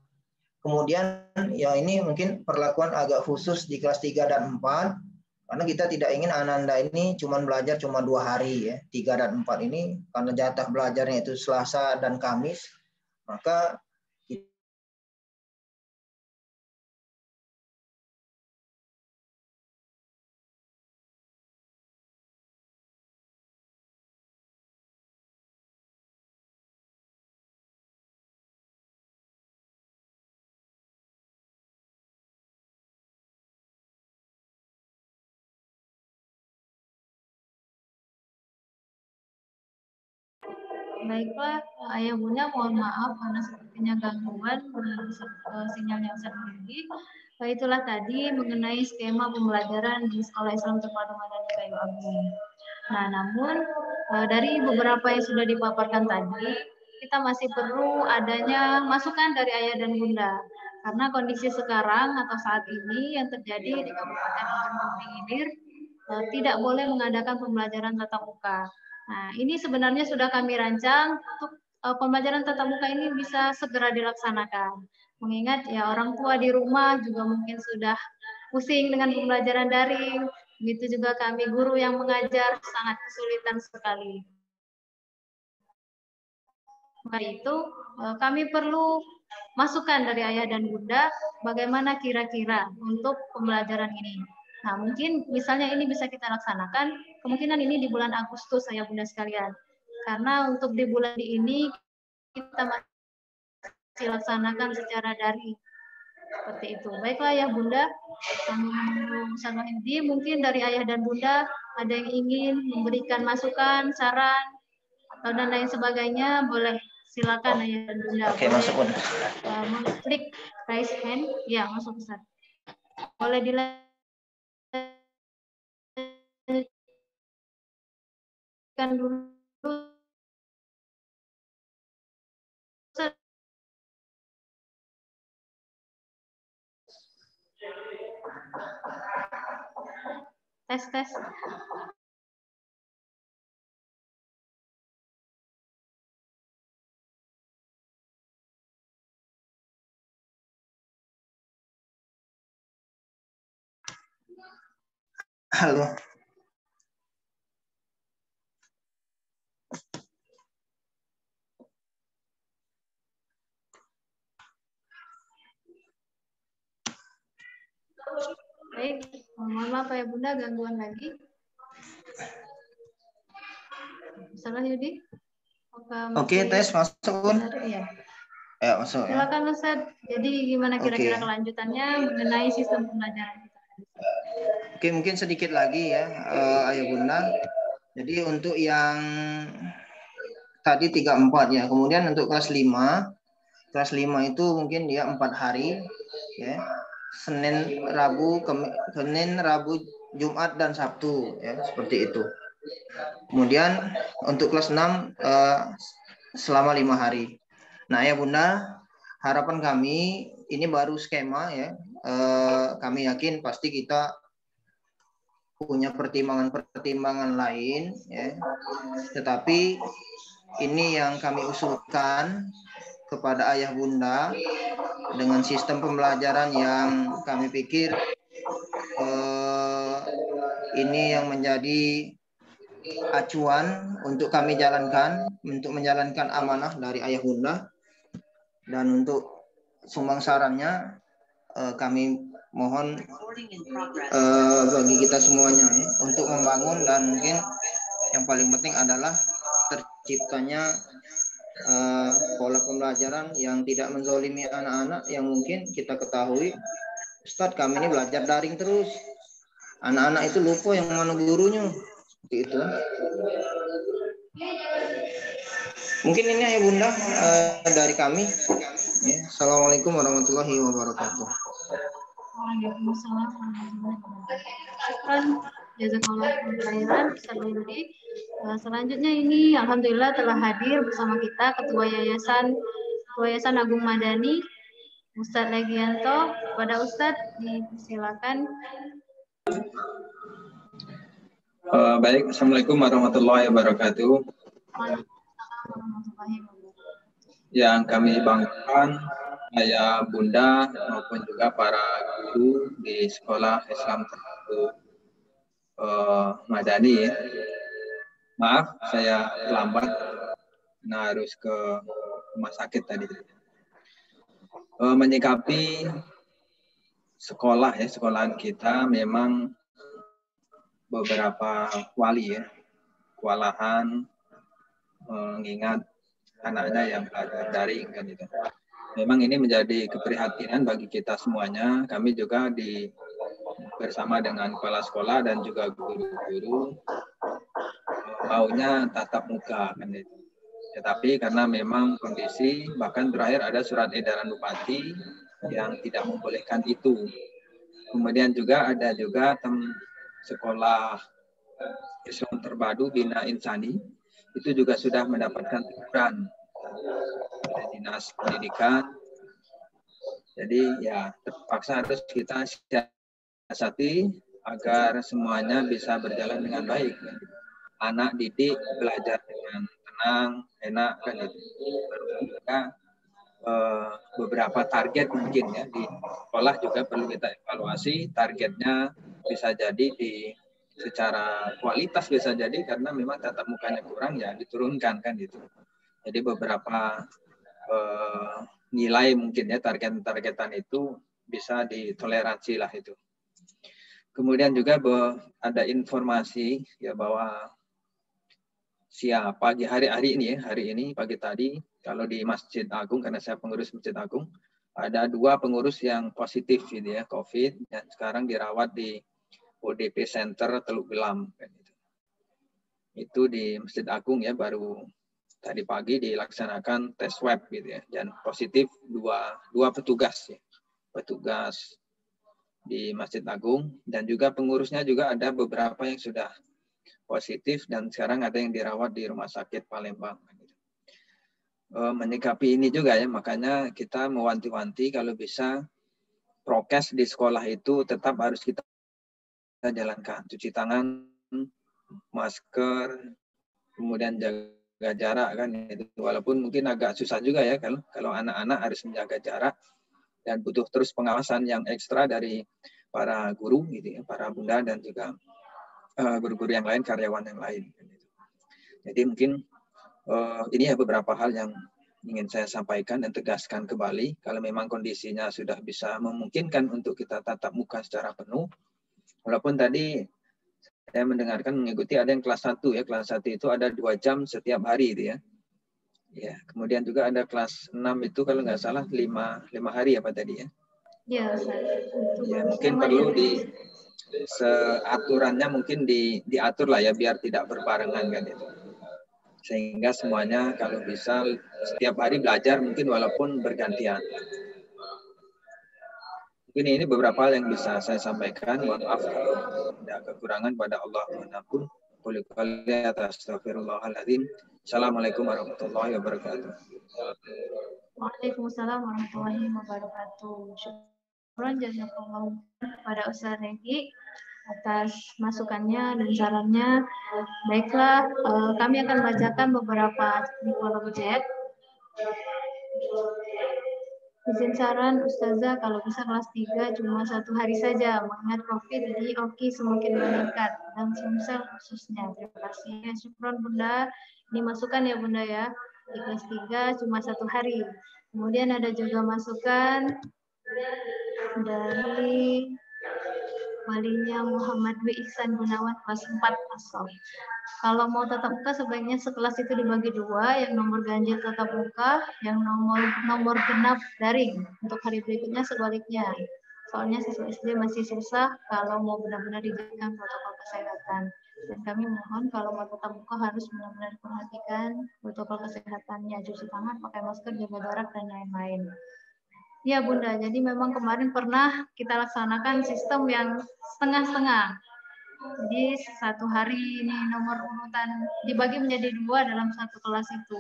Kemudian ya ini mungkin perlakuan agak khusus di kelas 3 dan 4. Karena kita tidak ingin anak-anak ini cuma belajar cuma 2 hari ya. 3 dan 4 ini karena jatah belajarnya itu Selasa dan Kamis. Maka Baiklah, ayah bunda mohon maaf karena sepertinya gangguan sinyalnya Ustaz Rudy. Itulah tadi mengenai skema pembelajaran di Sekolah Islam Terpadu Madani Kayu Agung. Nah, namun dari beberapa yang sudah dipaparkan tadi, kita masih perlu adanya masukan dari ayah dan bunda. Karena kondisi sekarang atau saat ini yang terjadi di Kabupaten Ujung Hilir tidak boleh mengadakan pembelajaran tatap muka. Nah, ini sebenarnya sudah kami rancang untuk pembelajaran tatap muka ini bisa segera dilaksanakan. Mengingat ya orang tua di rumah juga mungkin sudah pusing dengan pembelajaran daring. Begitu juga kami guru yang mengajar sangat kesulitan sekali. Maka itu kami perlu masukan dari ayah dan bunda bagaimana kira-kira untuk pembelajaran ini. Nah, mungkin misalnya ini bisa kita laksanakan, kemungkinan ini di bulan Agustus, ayah bunda sekalian. Karena untuk di bulan ini kita masih laksanakan secara daring. Seperti itu. Baiklah ayah bunda, mungkin dari ayah dan bunda ada yang ingin memberikan masukan, saran, atau dan lain sebagainya, boleh silakan ayah dan bunda. Oke, masuk bunda. Klik raise hand, ya masuk Ustaz. Boleh dilanjutkan dulu. Tes. Halo. Baik, mohon maaf ya bunda gangguan lagi. Ustaz Wahyudi? Oke, tes masuk Bun. Ya. Ya, masuk ya. Silakan Ustaz. Jadi gimana kira-kira Oke. kelanjutannya mengenai sistem pembelajaran kita? Oke, mungkin sedikit lagi ya, Ayah Bunda. Jadi untuk yang tadi 3-4 ya. Kemudian untuk kelas 5 itu mungkin dia 4 hari ya. Senin, Rabu, Jumat dan Sabtu ya, seperti itu. Kemudian untuk kelas 6 selama 5 hari. Nah, ya Bunda, harapan kami ini baru skema ya. Kami yakin pasti kita punya pertimbangan-pertimbangan lain ya. Tetapi ini yang kami usulkan kepada Ayah Bunda dengan sistem pembelajaran yang kami pikir ini yang menjadi acuan untuk kami jalankan, untuk menjalankan amanah dari Ayah Bunda. Dan untuk sumbang sarannya kami mohon bagi kita semuanya ya, untuk membangun, dan mungkin yang paling penting adalah terciptanya pola pembelajaran yang tidak menzolimi anak-anak yang mungkin kita ketahui, Ustadz kami ini belajar daring terus. Anak-anak itu lupa yang mana gurunya. Seperti itu. Mungkin ini Ayah Bunda dari kami. Ya, Assalamualaikum warahmatullahi wabarakatuh. Waalaikumsalam warahmatullahi wabarakatuh. Jazakallah khairan Ustaz Wahyudi. Selanjutnya ini alhamdulillah telah hadir bersama kita Ketua Yayasan Agung Madani Ustadz Legianto. Kepada Ustadz dipersilakan. Baik, Assalamualaikum warahmatullahi wabarakatuh. Yang kami banggakan Ayah Bunda maupun juga para guru di Sekolah Islam Terpadu Madani. Maaf, saya lambat, harus ke rumah sakit tadi. Menyikapi sekolah ya, sekolahan kita memang beberapa wali ya, kewalahan mengingat anaknya yang belajar daring kan itu. Memang ini menjadi keprihatinan bagi kita semuanya. Kami juga bersama dengan kepala sekolah dan juga guru-guru maunya tatap muka kan itu. Tetapi karena memang kondisi, bahkan terakhir ada surat edaran bupati yang tidak membolehkan itu. Kemudian juga ada sekolah Islam Terpadu Bina Insani itu juga sudah mendapatkan teguran dari Dinas Pendidikan. Jadi ya terpaksa harus kita siasati agar semuanya bisa berjalan dengan baik. Anak didik belajar dengan tenang, enak kan itu. Juga beberapa target mungkin ya di sekolah juga perlu kita evaluasi. Targetnya bisa jadi secara kualitas bisa jadi karena memang tatap mukanya kurang ya diturunkan kan gitu. Jadi beberapa nilai mungkin ya targetan itu bisa ditoleransi lah itu. Kemudian juga ada informasi ya bahwa hari ini pagi tadi kalau di Masjid Agung, karena saya pengurus Masjid Agung, ada 2 pengurus yang positif gitu ya COVID dan sekarang dirawat di ODP Center Teluk Gelam. Itu di Masjid Agung ya, baru tadi pagi dilaksanakan tes swab gitu ya, dan positif dua petugas ya, petugas di Masjid Agung, dan juga pengurusnya juga ada beberapa yang sudah positif dan sekarang ada yang dirawat di Rumah Sakit Palembang. Menyikapi ini juga ya, makanya kita mewanti-wanti kalau bisa prokes di sekolah itu tetap harus kita jalankan, cuci tangan, masker, kemudian jaga jarak kan itu. Walaupun mungkin agak susah juga ya kalau anak-anak harus menjaga jarak dan butuh terus pengawasan yang ekstra dari para guru gitu ya, para bunda dan juga guru-guru yang lain, karyawan yang lain. Jadi mungkin ini ya beberapa hal yang ingin saya sampaikan dan tegaskan kembali. Kalau memang kondisinya sudah bisa memungkinkan untuk kita tatap muka secara penuh, walaupun tadi Saya mendengarkan mengikuti ada yang kelas 1 ya. Kelas 1 itu ada 2 jam setiap hari itu ya. Ya, kemudian juga ada kelas 6 itu kalau nggak salah 5 hari apa tadi ya. Ya, Ya, mungkin perlu seaturannya mungkin diatur lah ya biar tidak berbarengan kan itu. Sehingga semuanya kalau bisa setiap hari belajar mungkin walaupun bergantian. Mungkin ini beberapa hal yang bisa saya sampaikan. Mohon maaf kalau ada kekurangan pada Allah. Mohon Astagfirullahaladzim. Assalamualaikum warahmatullahi wabarakatuh. Waalaikumsalam warahmatullahi wabarakatuh. Syukran jazakallahu pada Ustaz Regi atas masukannya dan sarannya. Baiklah, kami akan bacakan beberapa kolom chat. Izin saran Ustazah, kalau bisa kelas 3 cuma 1 hari saja, mengingat COVID di Oki semakin meningkat, dan Sumsel khususnya. Terima kasih. Syukron Bunda. Ini masukan ya Bunda ya. Di kelas 3 cuma 1 hari. Kemudian ada juga masukan dari walinya Muhammad W. Ihsan Gunawan kelas 4 asal. Kalau mau tatap muka sebaiknya sekelas itu dibagi 2, yang nomor ganjil tatap muka, yang nomor genap daring. Untuk hari berikutnya sebaliknya. Soalnya siswa SD masih susah kalau mau benar-benar dijalankan protokol kesehatan. Dan kami mohon kalau mau tatap muka harus benar-benar perhatikan protokol kesehatannya, cuci tangan, pakai masker, jaga jarak, dan lain-lain. Ya Bunda, jadi memang kemarin pernah kita laksanakan sistem yang setengah-setengah. Jadi 1 hari ini nomor urutan dibagi menjadi 2 dalam 1 kelas itu.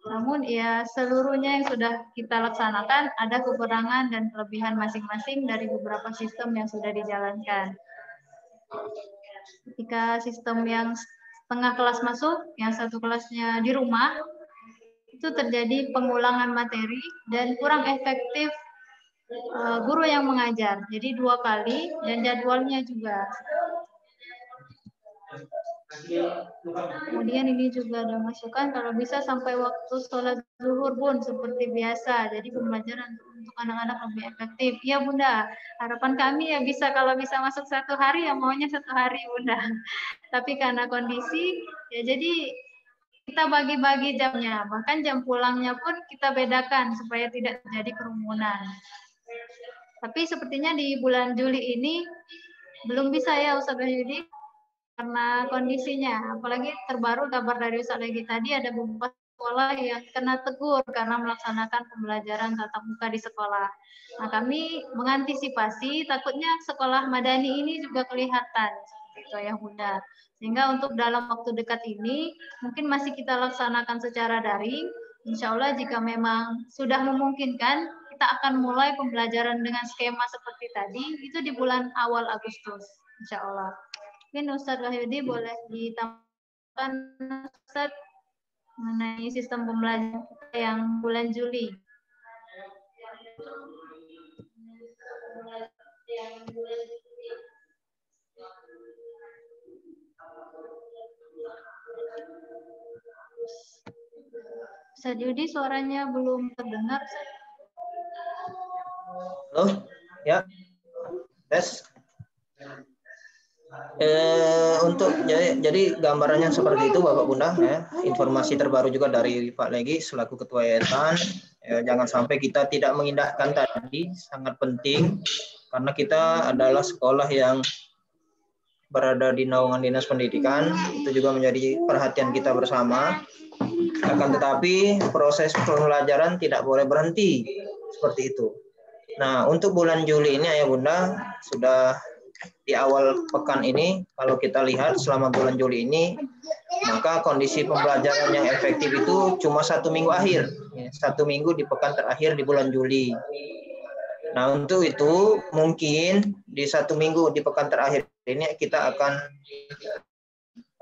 Namun ya seluruhnya yang sudah kita laksanakan ada kekurangan dan kelebihan masing-masing dari beberapa sistem yang sudah dijalankan. Ketika sistem yang setengah kelas masuk, yang 1 kelasnya di rumah, itu terjadi pengulangan materi dan kurang efektif guru yang mengajar. Jadi 2 kali dan jadwalnya juga. Kemudian ini juga ada masukan kalau bisa sampai waktu sholat zuhur pun seperti biasa. Jadi pembelajaran untuk anak-anak lebih efektif. Ya Bunda, harapan kami ya bisa kalau bisa masuk 1 hari ya maunya 1 hari Bunda. Tapi karena kondisi ya jadi kita bagi-bagi jamnya. Bahkan jam pulangnya pun kita bedakan supaya tidak terjadi kerumunan. Tapi sepertinya di bulan Juli ini belum bisa ya Ustaz Wahyudi karena kondisinya. Apalagi terbaru kabar dari Ustaz Legi tadi ada beberapa sekolah yang kena tegur karena melaksanakan pembelajaran tatap muka di sekolah. Nah kami mengantisipasi takutnya sekolah madani ini juga kelihatan seperti itu ya Bunda. Sehingga untuk dalam waktu dekat ini mungkin masih kita laksanakan secara daring. Insya Allah jika memang sudah memungkinkan, kita akan mulai pembelajaran dengan skema seperti tadi, itu di bulan awal Agustus, insya Allah. Mungkin Ustadz Wahyudi boleh ditambahkan, Ustadz, mengenai sistem pembelajaran yang bulan Juli. Ustadz Yudi suaranya belum terdengar. Halo, ya, tes. Untuk jadi gambarannya seperti itu Bapak Bunda ya. Informasi terbaru juga dari Pak Legi selaku Ketua Yayasan. Jangan sampai kita tidak mengindahkan tadi, sangat penting karena kita adalah sekolah yang berada di naungan Dinas Pendidikan, itu juga menjadi perhatian kita bersama. Akan tetapi proses pembelajaran tidak boleh berhenti seperti itu. Nah, untuk bulan Juli ini Ayah Bunda sudah di awal pekan ini, kalau kita lihat selama bulan Juli ini, maka kondisi pembelajaran yang efektif itu cuma 1 minggu akhir, 1 minggu di pekan terakhir di bulan Juli. Nah, untuk itu mungkin di 1 minggu di pekan terakhir ini kita akan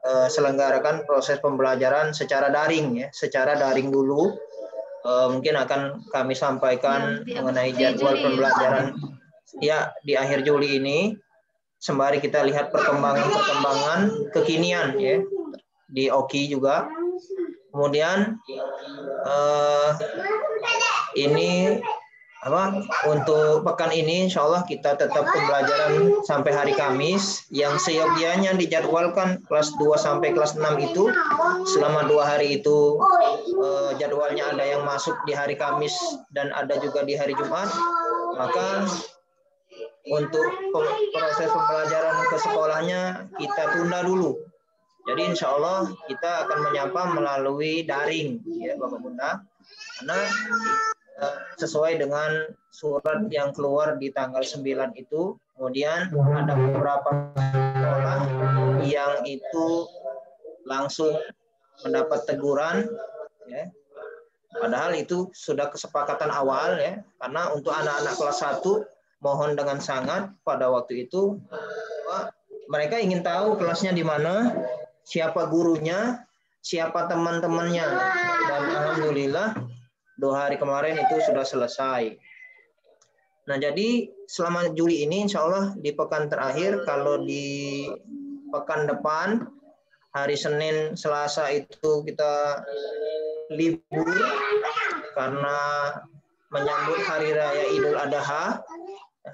selenggarakan proses pembelajaran secara daring ya, secara daring dulu. Mungkin akan kami sampaikan mengenai jadwal pembelajaran ya di akhir Juli ini. Sembari kita lihat perkembangan kekinian ya di Oki juga. Kemudian ini Untuk pekan ini insya Allah kita tetap pembelajaran sampai hari Kamis. Yang seyogianya dijadwalkan kelas 2 sampai kelas 6 itu selama 2 hari itu jadwalnya ada yang masuk di hari Kamis dan ada juga di hari Jumat. Maka untuk proses pembelajaran ke sekolahnya kita tunda dulu. Jadi insya Allah kita akan menyapa melalui daring ya Bapak Bunda. Karena sesuai dengan surat yang keluar di tanggal 9 itu, kemudian ada beberapa sekolah yang itu langsung mendapat teguran, ya. Padahal itu sudah kesepakatan awal ya, karena untuk anak-anak kelas 1 mohon dengan sangat pada waktu itu mereka ingin tahu kelasnya di mana, siapa gurunya, siapa teman-temannya, dan alhamdulillah 2 hari kemarin itu sudah selesai. Nah, jadi selama Juli ini insya Allah di pekan terakhir, kalau di pekan depan, hari Senin, Selasa itu kita libur karena menyambut Hari Raya Idul Adha,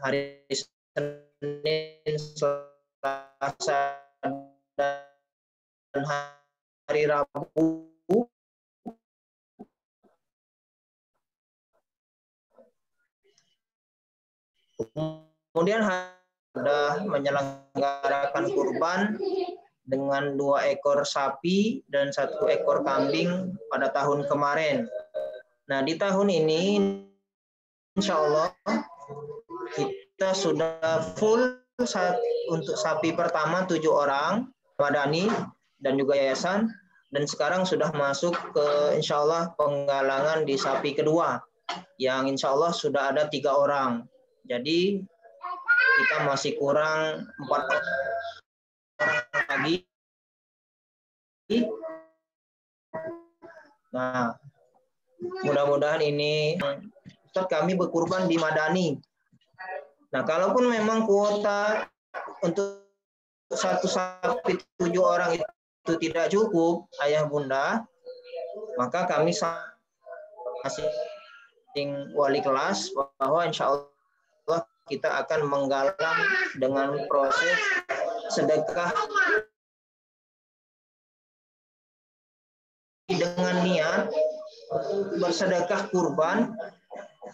hari Senin, Selasa, dan hari Rabu. Kemudian sudah menyelenggarakan kurban dengan 2 ekor sapi dan 1 ekor kambing pada tahun kemarin. Nah, di tahun ini insya Allah kita sudah full untuk sapi pertama 7 orang, Madani dan juga yayasan, dan sekarang sudah masuk ke insya Allah penggalangan di sapi kedua, yang insya Allah sudah ada 3 orang. Jadi kita masih kurang 4 orang lagi. Nah, mudah-mudahan ini Ustaz kami berkurban di Madani. Nah, kalaupun memang kuota untuk 1 sapi 7 orang itu tidak cukup, Ayah Bunda, maka kami masih wali kelas bahwa insya Allah kita akan menggalang dengan proses sedekah dengan niat bersedekah kurban,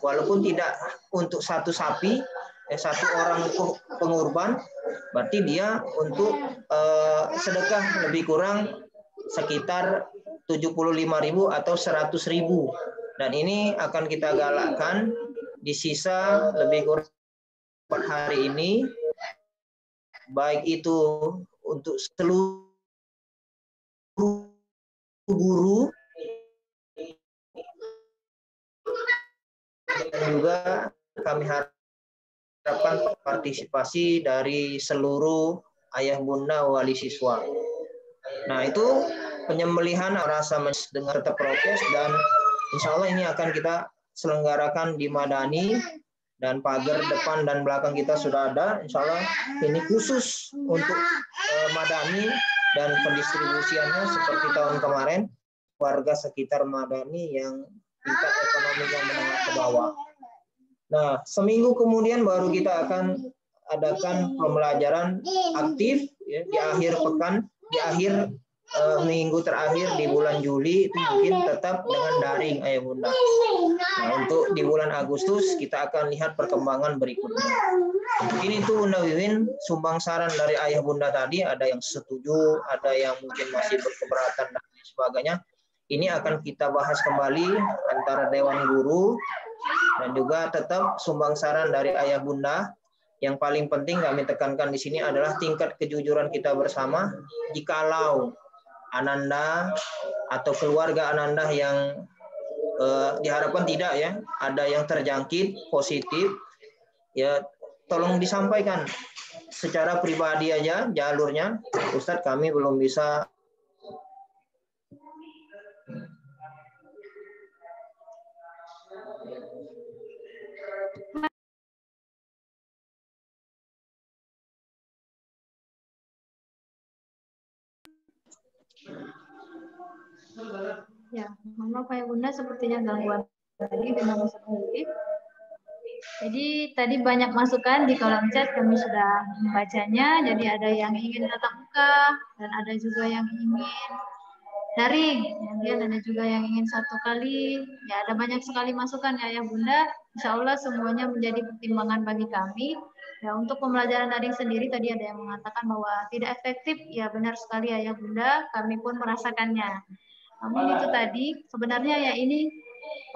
walaupun tidak untuk 1 sapi, 1 orang pengurban, berarti dia untuk sedekah lebih kurang sekitar 75.000 atau 100.000, dan ini akan kita galakkan di sisa lebih kurang 4 hari ini, baik itu untuk seluruh guru dan juga kami harapkan partisipasi dari seluruh ayah bunda wali siswa. Nah, itu penyembelihan rasa dengan tetap prokes, dan insya Allah ini akan kita selenggarakan di Madani, dan pagar depan dan belakang kita sudah ada. Insya Allah ini khusus untuk Madani, dan pendistribusiannya seperti tahun kemarin, warga sekitar Madani yang tingkat ekonominya menengah ke bawah. Nah, seminggu kemudian baru kita akan adakan pembelajaran aktif ya, di akhir pekan, di akhir minggu terakhir di bulan Juli itu mungkin tetap dengan daring ayah bunda. Nah, untuk di bulan Agustus kita akan lihat perkembangan berikutnya. Mungkin itu Bunda Wiwin, sumbang saran dari ayah bunda tadi, ada yang setuju, ada yang mungkin masih berkeberatan dan sebagainya. Ini akan kita bahas kembali antara Dewan Guru dan juga tetap sumbang saran dari ayah bunda. Yang paling penting kami tekankan di sini adalah tingkat kejujuran kita bersama. Jikalau Ananda atau keluarga Ananda yang diharapkan tidak ya, ada yang terjangkit positif, ya tolong disampaikan secara pribadi aja jalurnya. Ustadz kami belum bisa. Ya, mohon maaf ya Bunda, sepertinya gangguan tadi dengan Ustaz Mulyid. Jadi tadi banyak masukan di kolom chat, kami sudah membacanya. Jadi ada yang ingin tatap muka dan ada juga yang ingin daring. Kemudian ada juga yang ingin 1 kali. Ya, ada banyak sekali masukan ya Ayah Bunda. Insya Allah semuanya menjadi pertimbangan bagi kami. Ya, untuk pembelajaran daring sendiri tadi ada yang mengatakan bahwa tidak efektif. Ya, benar sekali Ayah Bunda. Kami pun merasakannya. Namun itu tadi sebenarnya ya ini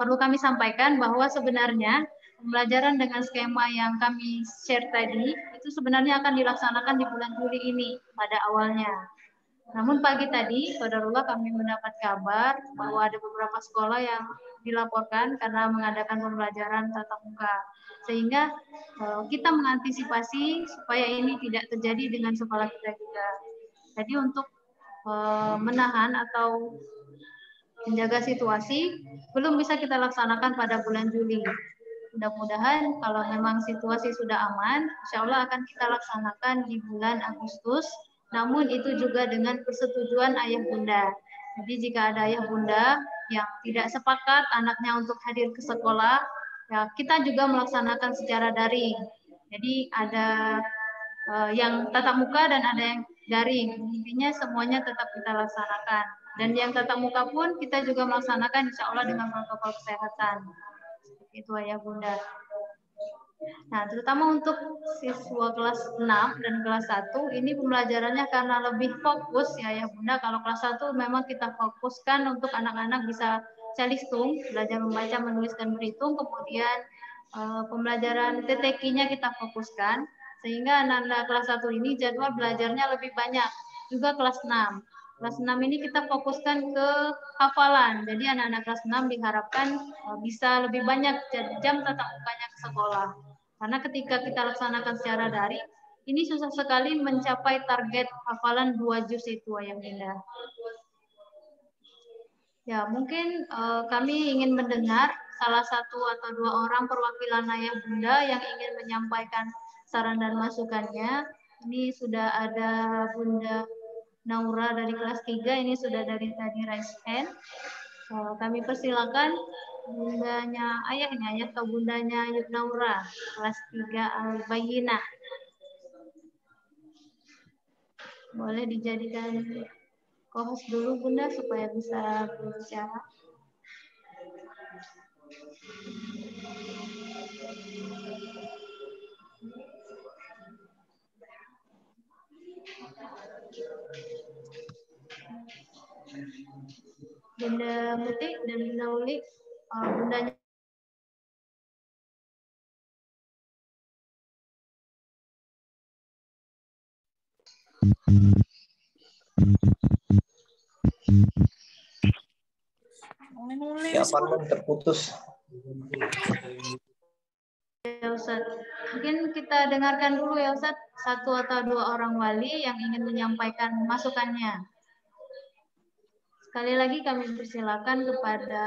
perlu kami sampaikan bahwa sebenarnya pembelajaran dengan skema yang kami share tadi itu sebenarnya akan dilaksanakan di bulan Juli ini pada awalnya. Namun pagi tadi, qadarullah kami mendapat kabar bahwa ada beberapa sekolah yang dilaporkan karena mengadakan pembelajaran tatap muka. Sehingga kita mengantisipasi supaya ini tidak terjadi dengan sekolah kita juga. Jadi untuk menahan atau menjaga situasi belum bisa kita laksanakan pada bulan Juli. Mudah-mudahan kalau memang situasi sudah aman, insya Allah akan kita laksanakan di bulan Agustus. Namun itu juga dengan persetujuan ayah bunda. Jadi jika ada ayah bunda yang tidak sepakat anaknya untuk hadir ke sekolah, ya kita juga melaksanakan secara daring. Jadi ada yang tatap muka dan ada yang daring. Intinya semuanya tetap kita laksanakan. Dan yang tatap muka pun kita juga melaksanakan insya Allah dengan protokol kesehatan. Seperti itu ayah bunda. Nah, terutama untuk siswa kelas 6 dan kelas 1, ini pembelajarannya karena lebih fokus ya bunda. Kalau kelas 1 memang kita fokuskan untuk anak-anak bisa calistung, belajar membaca, menulis, dan berhitung. Kemudian pembelajaran TTK-nya kita fokuskan. Sehingga anak-anak kelas 1 ini jadwal belajarnya lebih banyak. Juga kelas 6. Kelas 6 ini kita fokuskan ke hafalan. Jadi anak-anak kelas 6 diharapkan bisa lebih banyak jam tatap mukanya ke sekolah. Karena ketika kita laksanakan secara daring, ini susah sekali mencapai target hafalan 2 juz itu ayah bunda. Ya, mungkin kami ingin mendengar salah satu atau 2 orang perwakilan ayah bunda yang ingin menyampaikan saran dan masukannya. Ini sudah ada Bunda Naura dari kelas 3, ini sudah dari tadi raise hand. Kami persilakan bundanya ayah atau bundanya Yuk Naura, kelas 3 Al-Bayyinah. Boleh dijadikan co-host dulu bunda supaya bisa berbicara. Bunda Muti dan Bunda Uli, bundanya Ya, Pak, terputus. Ya Ustaz, mungkin kita dengarkan dulu ya Ustaz, 1 atau 2 orang wali yang ingin menyampaikan masukannya. Sekali lagi kami persilakan kepada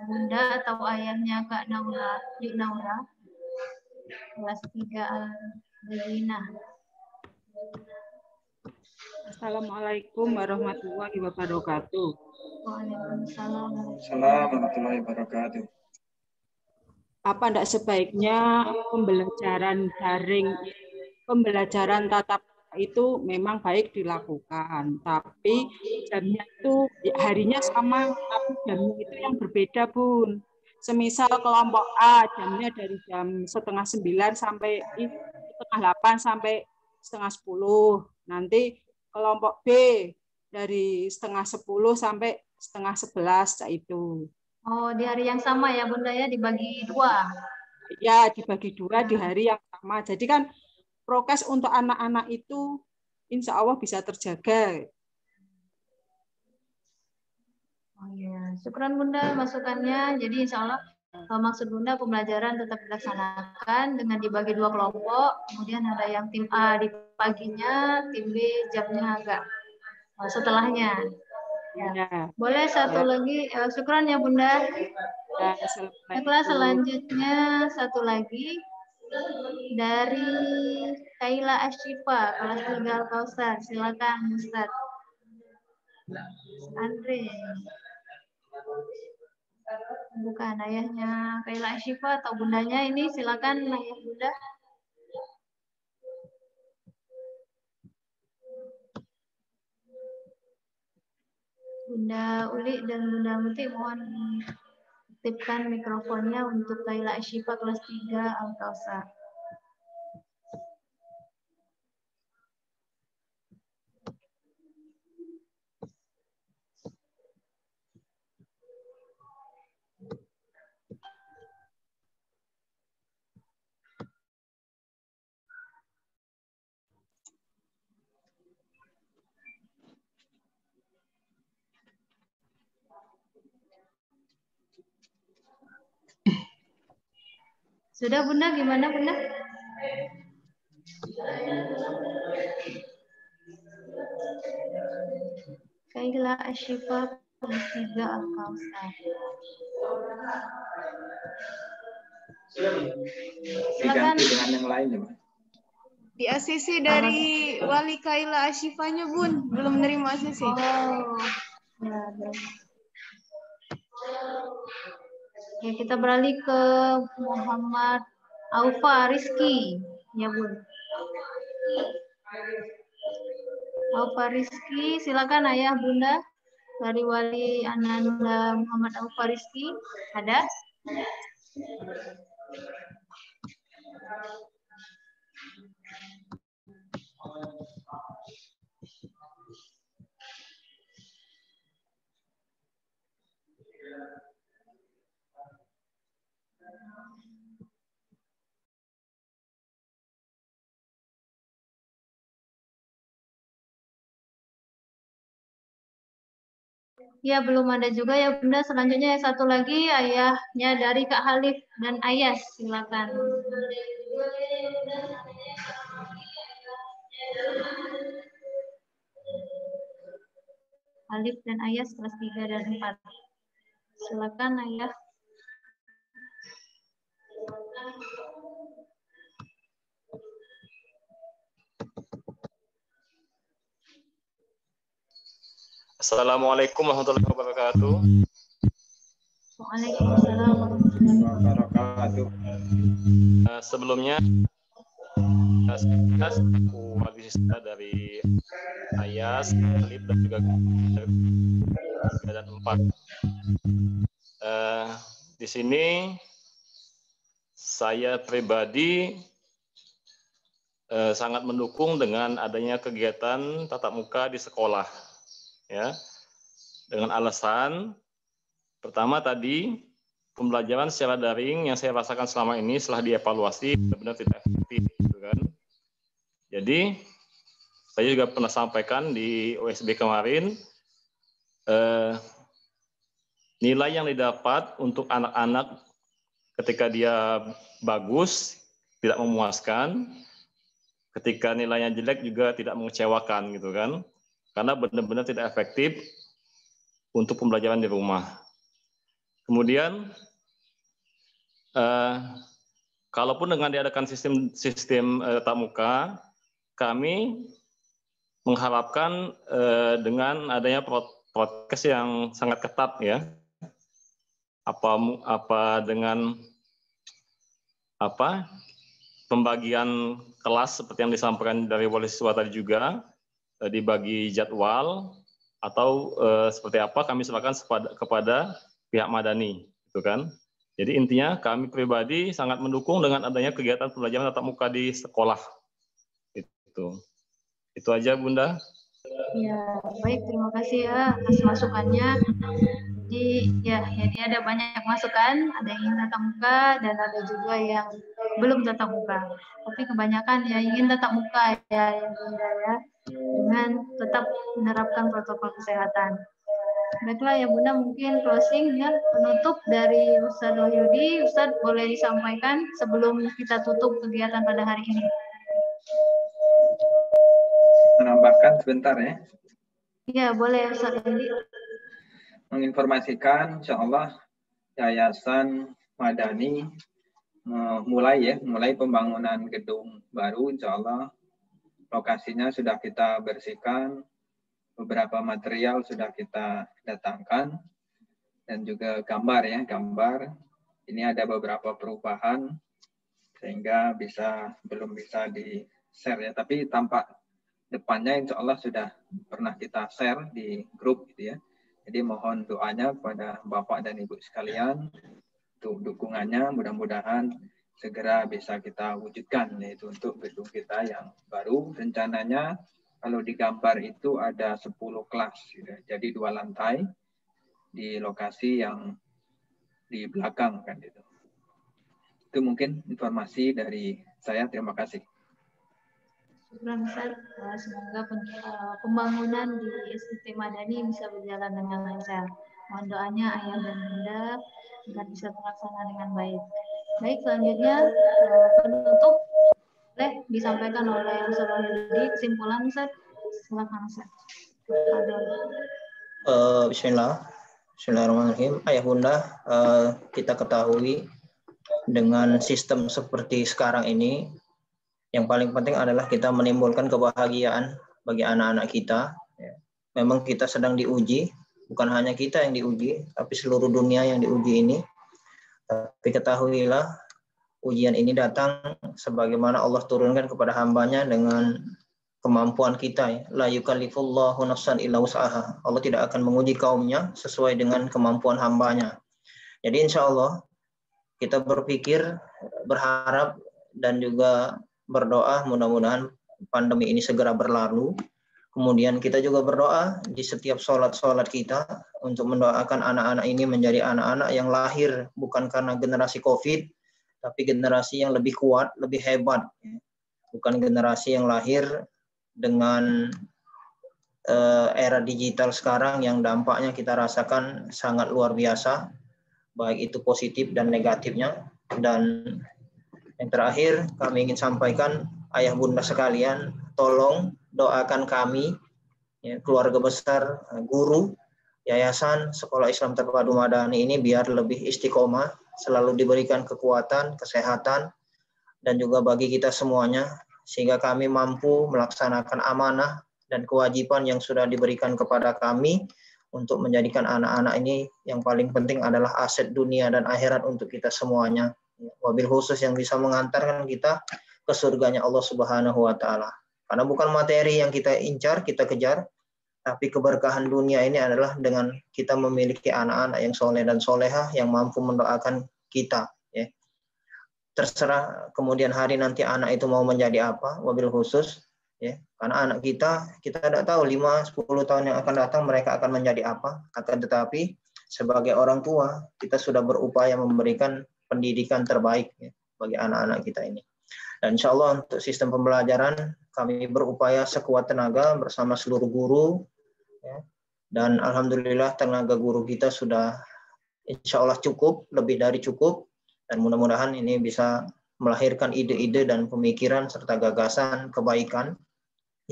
bunda atau ayahnya Kak Naura, Dik Naura, kelas 3 Al-Bayyinah. Assalamualaikum warahmatullahi wabarakatuh. Waalaikumsalam warahmatullahi wabarakatuh. Apa tidak sebaiknya pembelajaran tatap itu memang baik dilakukan, tapi jamnya itu harinya sama, tapi jamnya itu yang berbeda bun. Semisal kelompok A jamnya dari jam 7:30 sampai 7:30 sampai 9:30. Nanti kelompok B dari 9:30 sampai 10:30 itu. Oh, di hari yang sama ya bunda ya, dibagi 2. Ya, dibagi 2 di hari yang sama. Jadi kan prokes untuk anak-anak itu insya Allah bisa terjaga. Oh iya, syukran bunda masukannya. Jadi insya Allah maksud bunda pembelajaran tetap dilaksanakan dengan dibagi 2 kelompok. Kemudian ada yang tim A di paginya, tim B jamnya agak setelahnya. Ya. Boleh satu lagi, syukran ya bunda. Baiklah, selanjutnya satu lagi dari Kaila Ashifa, kelas 3 Al-Kausar. Silakan Ustaz Andre. Bukan ayahnya Kaila Ashifa atau bundanya ini, silakan ayah bunda. Bunda Uli dan Bunda Muti mohon aktifkan mikrofonnya untuk Kaila Ashifa kelas 3 Al-Kausar. Sudah Bunda, gimana Bunda? Kaila Ashifa kelas 3 Al-Kausar. Silakan. Diganti dengan yang lain ya, Mas. Di ACC dari wali Kaila Ashifanya Bun, belum nerima ACC. Oh, ya, ya, kita beralih ke Muhammad Aufa Rizki, ya Bun. Aufa Rizki, silakan ayah bunda dari wali Ananda Muhammad Aufa Rizki, ada? Ya, belum ada juga ya Bunda. Selanjutnya yang satu lagi ayahnya dari Kak Halif dan Ayas, silakan. Halif dan Ayas kelas 3 dan 4. Silakan ayah. Assalamualaikum warahmatullahi wabarakatuh. Waalaikumsalam warahmatullahi wabarakatuh. Sebelumnya saya selaku wali siswa dari Ayas, Halif dan juga dan 4. Di sini saya pribadi sangat mendukung dengan adanya kegiatan tatap muka di sekolah, ya, dengan alasan pertama tadi pembelajaran secara daring yang saya rasakan selama ini setelah dievaluasi benar-benar tidak efektif, gitu kan. Jadi saya juga pernah sampaikan di OSB kemarin, nilai yang didapat untuk anak-anak ketika dia bagus tidak memuaskan, ketika nilainya jelek juga tidak mengecewakan, gitu kan, karena benar-benar tidak efektif untuk pembelajaran di rumah. Kemudian kalaupun dengan diadakan sistem tatap muka, kami mengharapkan dengan adanya prokes yang sangat ketat, ya, apa dengan pembagian kelas seperti yang disampaikan dari wali siswa tadi juga, dibagi jadwal atau seperti apa kami serahkan kepada pihak madani, gitu kan. Jadi intinya kami pribadi sangat mendukung dengan adanya kegiatan pembelajaran tatap muka di sekolah. Itu aja Bunda. Ya, baik, terima kasih ya atas masukannya. Jadi ada banyak masukan, ada yang ingin tatap muka dan ada juga yang belum tatap muka. Tapi kebanyakan ya ingin tatap muka ya Bunda ya, dengan tetap menerapkan protokol kesehatan. Baiklah ya Bunda, mungkin closing ya, penutup dari Ustadz Wahyudi. Ustadz boleh disampaikan sebelum kita tutup kegiatan pada hari ini. Menambahkan sebentar ya. Ya, boleh Ustadz Wahyudi. Menginformasikan insya Allah Yayasan Madani mulai pembangunan gedung baru, insya Allah lokasinya sudah kita bersihkan, beberapa material sudah kita datangkan, dan juga gambar ya, gambar. Ini ada beberapa perubahan sehingga belum bisa di-share ya, tapi tampak depannya insya Allah sudah pernah kita share di grup gitu ya. Jadi mohon doanya kepada Bapak dan Ibu sekalian untuk dukungannya, mudah-mudahan segera bisa kita wujudkan, yaitu untuk gedung kita yang baru. Rencananya kalau di gambar itu ada 10 kelas, gitu. Jadi 2 lantai di lokasi yang di belakang kan gitu. Itu mungkin informasi dari saya. Terima kasih. Syukran Ustaz. Semoga pembangunan di SDIT Madani bisa berjalan dengan lancar. Mohon doanya ayah dan bunda agar bisa terlaksana dengan baik. Baik, selanjutnya penutup boleh disampaikan oleh Ustaz Wahyudi. Kesimpulan Ustaz, silakan Ustaz. Bismillahirrahmanirrahim. Ayah bunda, kita ketahui dengan sistem seperti sekarang ini, yang paling penting adalah kita menimbulkan kebahagiaan bagi anak-anak kita. Memang kita sedang diuji, bukan hanya kita yang diuji, tapi seluruh dunia yang diuji ini. Tapi ketahuilah, ujian ini datang sebagaimana Allah turunkan kepada hambanya dengan kemampuan kita. La yukallifullahu nafsan illa wus'aha. Allah tidak akan menguji kaumnya sesuai dengan kemampuan hambanya. Jadi insya Allah kita berpikir, berharap, dan juga berdoa mudah-mudahan pandemi ini segera berlalu. Kemudian kita juga berdoa di setiap sholat-sholat kita untuk mendoakan anak-anak ini menjadi anak-anak yang lahir bukan karena generasi COVID, tapi generasi yang lebih kuat, lebih hebat. Bukan generasi yang lahir dengan era digital sekarang yang dampaknya kita rasakan sangat luar biasa, baik itu positif dan negatifnya. Dan yang terakhir kami ingin sampaikan, ayah bunda sekalian, tolong doakan kami, ya, keluarga besar, guru, yayasan Sekolah Islam Terpadu Madani ini biar lebih istiqomah, selalu diberikan kekuatan, kesehatan, dan juga bagi kita semuanya, sehingga kami mampu melaksanakan amanah dan kewajiban yang sudah diberikan kepada kami untuk menjadikan anak-anak ini yang paling penting adalah aset dunia dan akhirat untuk kita semuanya. Wabil khusus yang bisa mengantarkan kita ke surganya Allah Subhanahu wa Ta'ala. Karena bukan materi yang kita incar, kita kejar, tapi keberkahan dunia ini adalah dengan kita memiliki anak-anak yang soleh dan solehah yang mampu mendoakan kita. Ya. Terserah kemudian hari nanti anak itu mau menjadi apa, wabil khusus. Ya. Karena anak kita tidak tahu 5-10 tahun yang akan datang mereka akan menjadi apa. Akan tetapi sebagai orang tua, kita sudah berupaya memberikan pendidikan terbaik ya, bagi anak-anak kita ini. Dan insya Allah untuk sistem pembelajaran kami berupaya sekuat tenaga bersama seluruh guru ya, dan alhamdulillah tenaga guru kita sudah insya Allah cukup, lebih dari cukup, dan mudah-mudahan ini bisa melahirkan ide-ide dan pemikiran serta gagasan kebaikan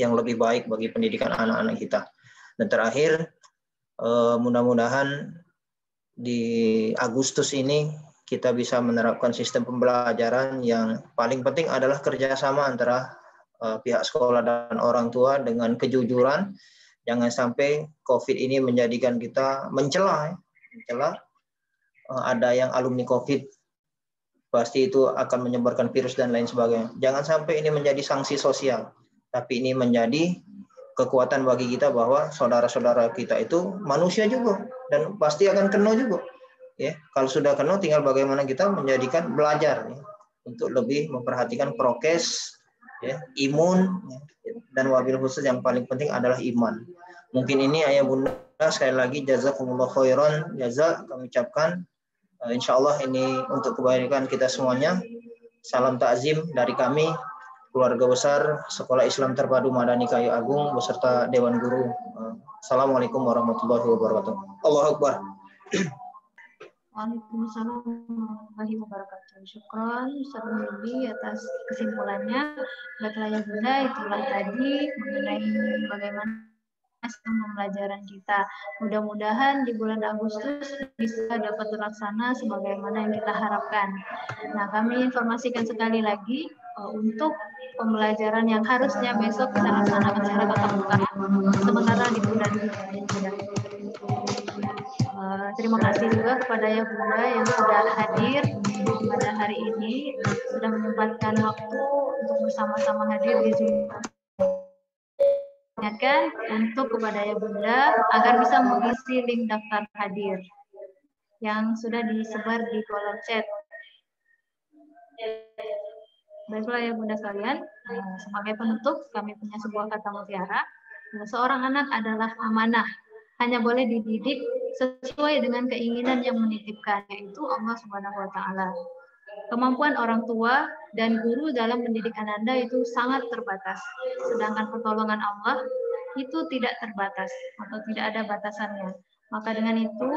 yang lebih baik bagi pendidikan anak-anak kita. Dan terakhir mudah-mudahan di Agustus ini kita bisa menerapkan sistem pembelajaran yang paling penting adalah kerjasama antara pihak sekolah dan orang tua dengan kejujuran. Jangan sampai COVID ini menjadikan kita mencela. Ada yang alumni COVID, pasti itu akan menyebarkan virus dan lain sebagainya. Jangan sampai ini menjadi sanksi sosial, tapi ini menjadi kekuatan bagi kita bahwa saudara-saudara kita itu manusia juga dan pasti akan kena juga. Ya, kalau sudah kena tinggal bagaimana kita menjadikan belajar ya, untuk lebih memperhatikan prokes, ya, imun, ya, dan wabil khusus yang paling penting adalah iman. Mungkin ini ayah bunda sekali lagi jazakumullah khairan jaza kami ucapkan. Insya Allah ini untuk kebaikan kita semuanya. Salam takzim dari kami keluarga besar Sekolah Islam Terpadu Madani Kayu Agung beserta Dewan Guru. Assalamualaikum warahmatullahi wabarakatuh. Allahu Akbar. Waalaikumsalam warahmatullahi wabarakatuh. Syukron Ustaz Wahyudi atas kesimpulannya. Baiklah ya bunda, itulah tadi mengenai bagaimana sistem pembelajaran kita. Mudah-mudahan di bulan Agustus bisa dapat terlaksana sebagaimana yang kita harapkan. Nah, kami informasikan sekali lagi untuk pembelajaran yang harusnya besok kita laksanakan secara tatap muka, sementara ditunda dulu. Terima kasih juga kepada Ayah Bunda yang sudah hadir pada hari ini, sudah menyempatkan waktu untuk bersama-sama hadir di Zoom. Ingatkan untuk kepada Ayah Bunda agar bisa mengisi link daftar hadir yang sudah disebar di kolom chat. Baiklah ya Bunda sekalian, sebagai penutup kami punya sebuah kata mutiara. Seorang anak adalah amanah, hanya boleh dididik sesuai dengan keinginan yang menitipkan, yaitu Allah Subhanahu wa taala. Kemampuan orang tua dan guru dalam mendidik Ananda itu sangat terbatas. Sedangkan pertolongan Allah itu tidak terbatas atau tidak ada batasannya. Maka dengan itu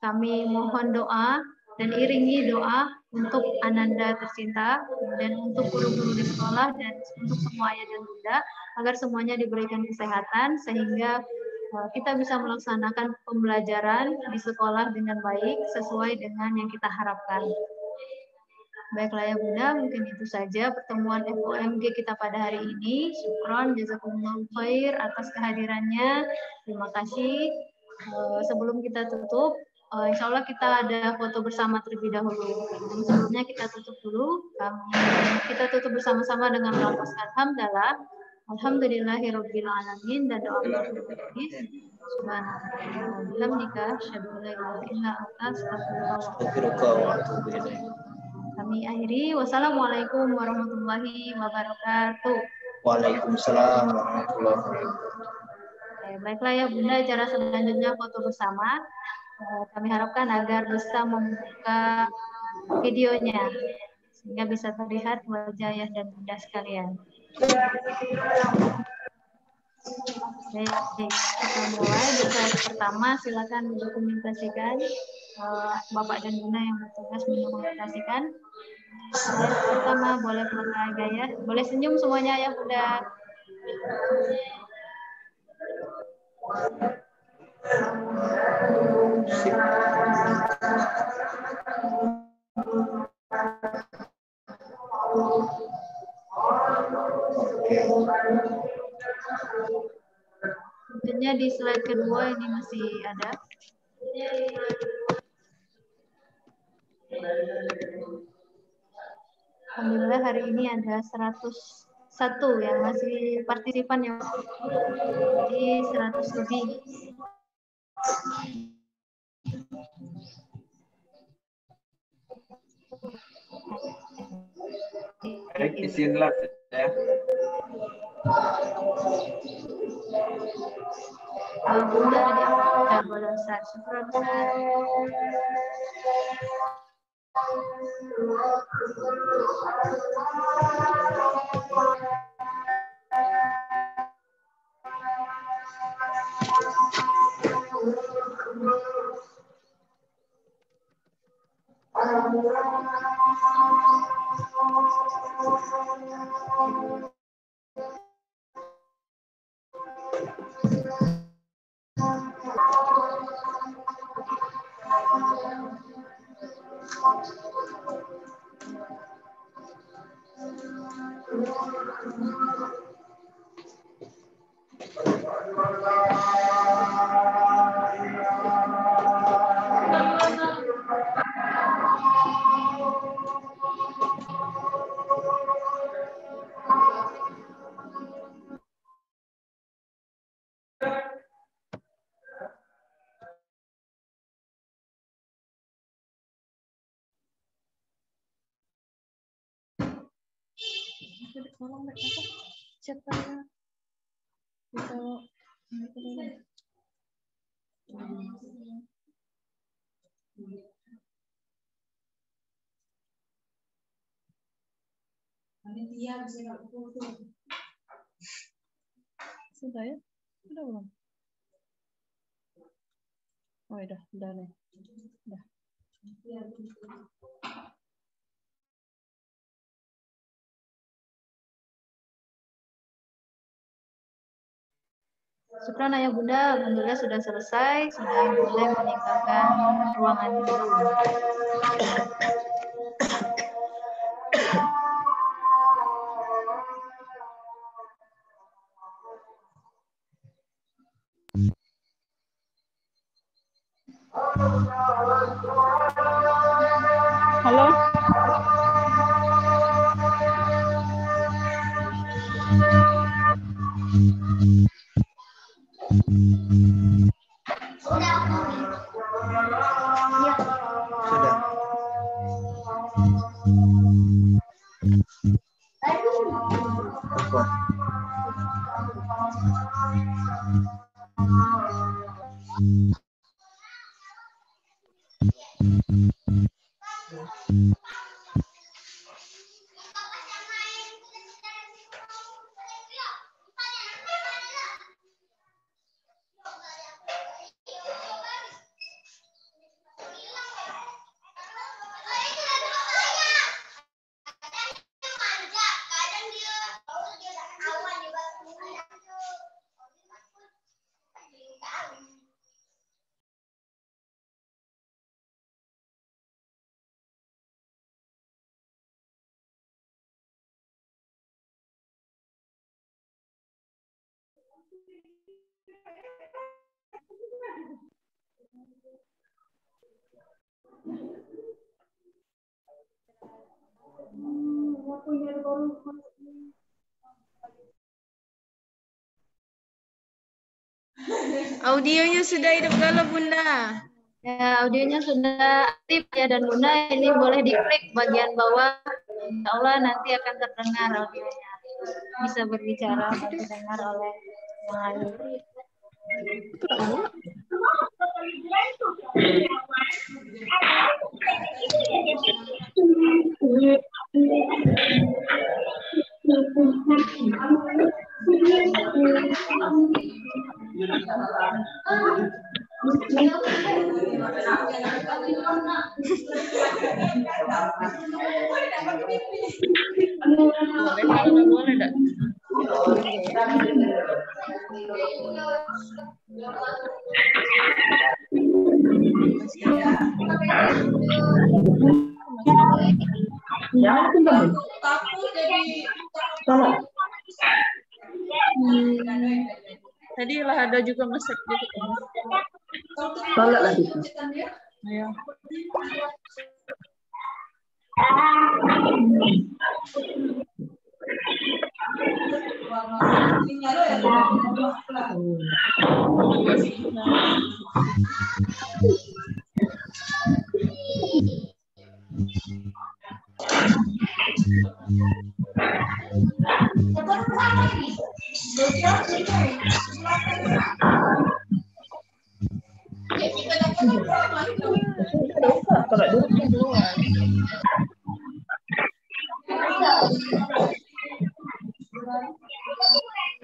kami mohon doa dan iringi doa untuk Ananda tercinta, kemudian untuk guru-guru di sekolah, dan untuk semua ayah dan bunda, agar semuanya diberikan kesehatan, sehingga kita bisa melaksanakan pembelajaran di sekolah dengan baik, sesuai dengan yang kita harapkan. Baiklah ya Bunda, mungkin itu saja pertemuan FOMG kita pada hari ini. Syukron, jazakumullah khair atas kehadirannya. Terima kasih. Sebelum kita tutup, insya Allah kita ada foto bersama terlebih dahulu. Sebelumnya kita tutup dulu. Kita tutup bersama-sama dengan melafazkan hamdalah. Alhamdulillahirabbil alamin dan doa bertulis. Subhanallah. Bihamdika asyhadu an la ilaha illa anta astaghfiruka wa atubu ilaik. Kami akhiri. Wassalamualaikum warahmatullahi wabarakatuh. Waalaikumsalam warahmatullahi wabarakatuh. Baiklah ya Bunda, acara selanjutnya foto bersama. Kami harapkan agar bisa membuka videonya sehingga bisa terlihat wajah ayah dan Bunda sekalian. Baik, kita mulai di slide pertama. Silakan mendokumentasikan, Bapak dan Bunda yang bertugas mendokumentasikan. Slide pertama boleh pakai gaya, boleh senyum semuanya ya Bunda. Tentunya di slide kedua ini masih ada. Alhamdulillah hari ini ada 101 yang masih partisipan yang jadi 100 lebih. Baik, izinlah ya. Bunda diangkat boleh Ustaz. Syukran Ustaz. Sudah ya? Sudah belum? Oh udah nih. Udah. Syukran ayah bunda, alhamdulillah sudah selesai, sudah boleh meninggalkan ruangan Zoom. Halo. Sudah. Apa? Audionya sudah hidup galau, Bunda. Ya, audionya sudah aktif ya, dan Bunda ini boleh diklik bagian bawah. Insya Allah nanti akan terdengar audionya. Bisa berbicara dan terdengar oleh yang lain. Boleh enggak? Tadi lah ada juga nge-save gitu. Tolak lagi. Ya.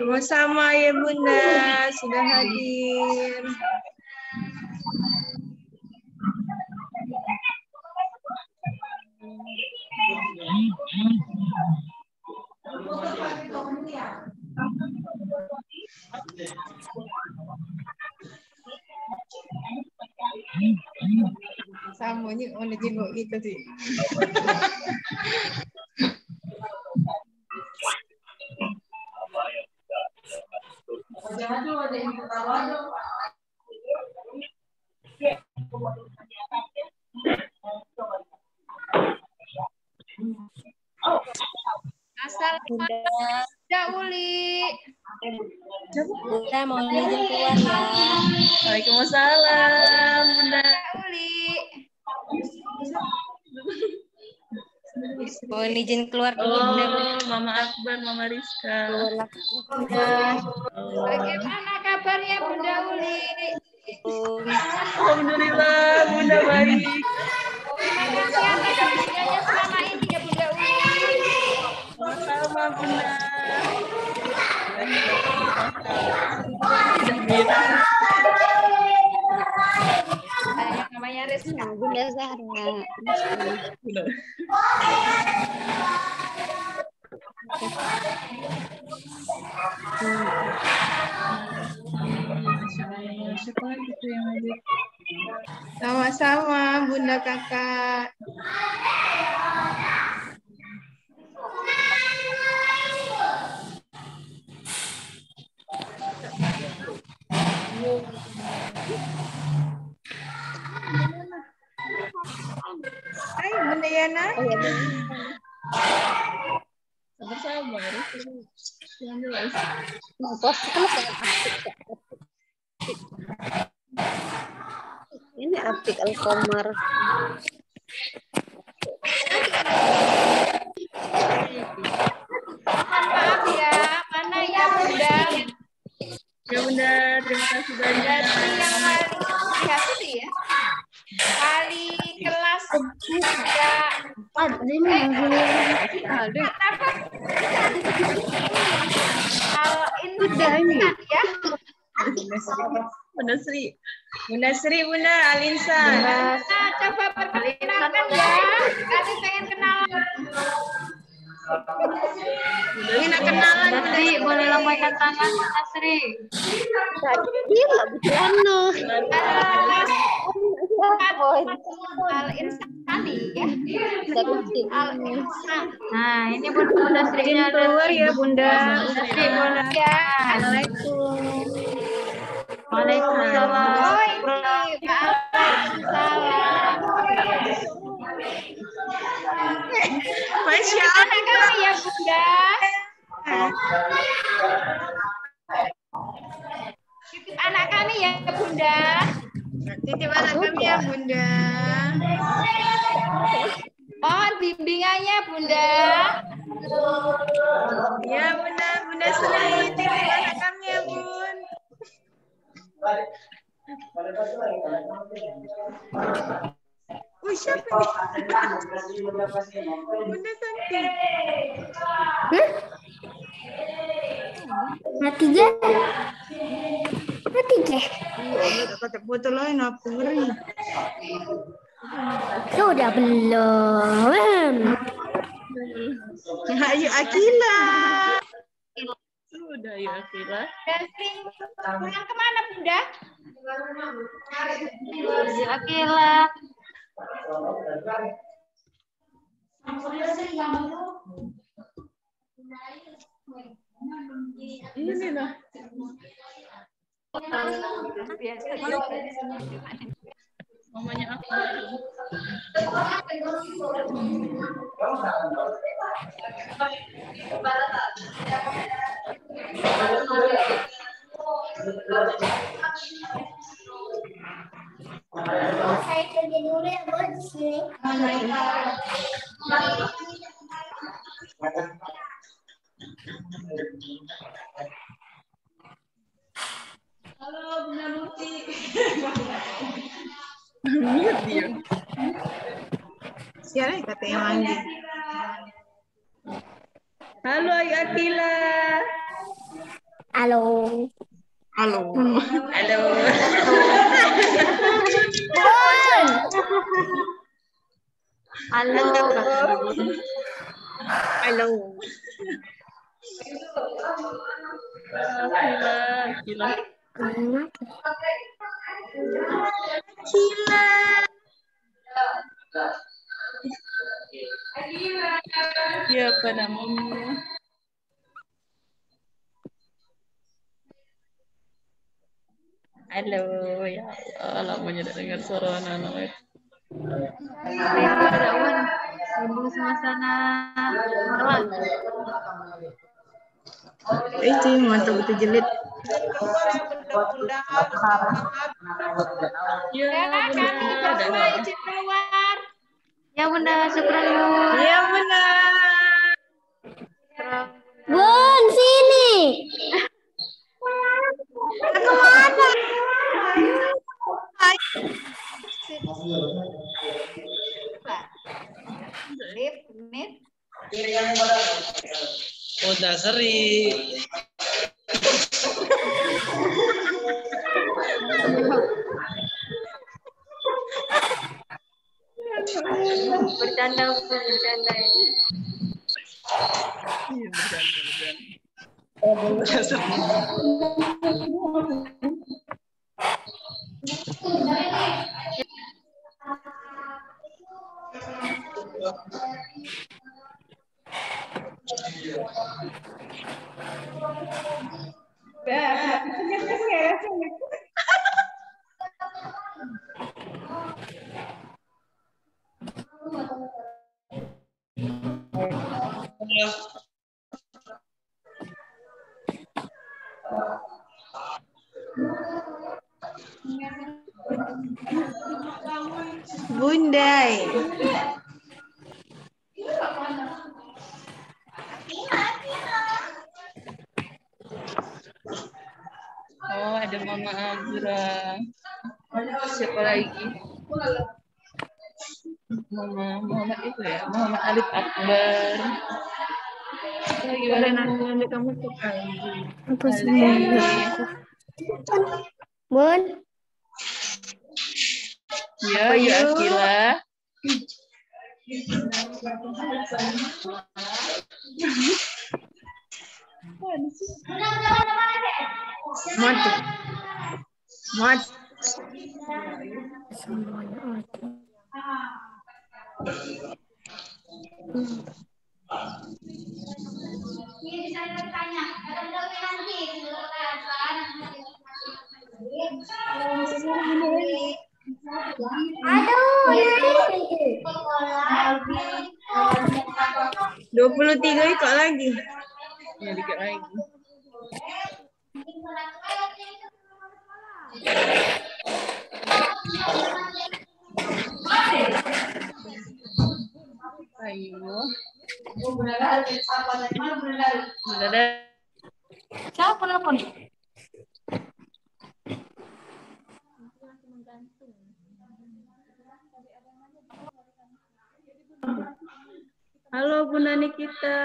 Sama-sama ya Bunda, sudah hadir. Sama nih, mau jenguk gitu sih. Assalamualaikum Uli. Bunda mau izin keluar ya. Waalaikumsalam Bunda Uli. Mau izin keluar dulu Bunda. Mama Akbar, Mama Rizka. Bagaimana kabarnya Bunda Uli? Alhamdulillah Bunda baik. Terima kasih atas kerjanya selama ini ya Bunda Uli. Sama-sama Bunda. Namanya Rizka. Bunda Zahra. Sama-sama Bunda Kakak. Ini Atik Al-Qamar. Maaf ya, mana ya Bunda? Ya Bunda, terima kasih banyak. Yang paling lihat itu ya. Kali kelas 3. Ya. Bunda Sri. Bunda Sri, Bunda Alinsa. Coba perkenalkan ya. Kami pengen kenalan. Bunda Sri, boleh lambaikan tangan Bunda Sri. Iya, Buciano. Al-Insani ya. Nah, ini Bunda Sri-nya ada. Keluar ya Bunda. Bunda Sri, boleh. Ya. Assalamualaikum. Waalaikumsalam. Oh, ini Waalaikumsalam. Masya Anak kami ya Bunda. Titip anak kami ya Bunda. Titip anak kami ya Bunda. Mohon bimbingannya Bunda. Ya Bunda, Bunda Sri, titip anak kami ya Bun. Siapa nih? Bunda Santi. Matiga. Kata botol lain apa beri? Sudah belum. Ayo Akila. Sudah ya Akila. Dan Sri, pulang kemana Bunda? Akila. Ini lah. Mamanya aku. Saya kerja dulu ya, Bu, di sini. Halo Bunda Murti. Dia. Siapa katanya manggil? Halo Ayu Akila. Halo. Halo. Halo. Halo. Halo. Gila. Ya apa namanya? Halo, ya Allah, lamanya udah dengar suara anak-anak. Sambung suasana malam. Itu mantap itu jilid. Ya, kami berdua izin keluar. Ya Bunda, syukran Bu. Ya Bunda. Bun, sini. Kemana? Menit. Bunda Sri. Bercanda Bu, bercanda ini. Iya, bercanda. Bundai. Oh, ada Mama Azra. Siapa lagi? Muhammad itu ya, Muhammad Alif Akbar. Gimana nanti kamu tuh? Apa semuanya? Bun. Ya, ya Akila. Mat. Semuanya ada. Aduh, 23 ikut lagi. Ya, dikit lagi. Ayo. Siapa nelfon? Halo Bunda Nikita.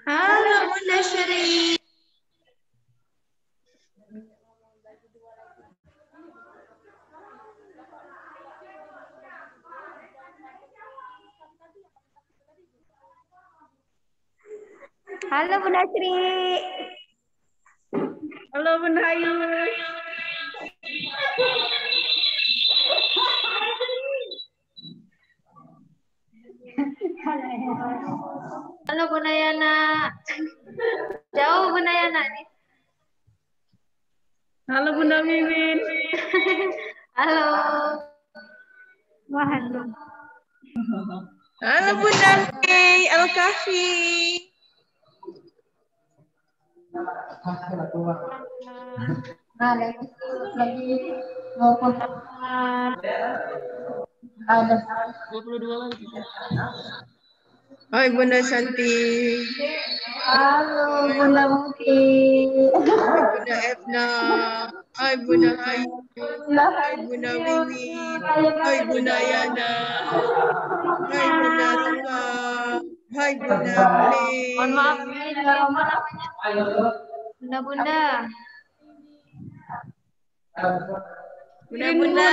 Halo Bunda Syeri. Halo Bunda Sri. Halo Bunda Ayu. Halo Bunda Yana. Jauh Bunda Yana nih. Halo Bunda Mimin. Halo. Wah, halo. Halo Bunda Mei Al-Kafi. Nah, lagi mau kontak. Ada 22 lagi. Hai Bunda Santi. Halo Bunda Muti. Hai Bunda Etna. Hai Bunda Hayu. Hai Bunda Wiwin. Hai Bunda Yana. Hai Bunda Roka. Hai Bunda Mei. Mohon maaf ini siapa namanya? Bunda-bunda. Bunda-bunda.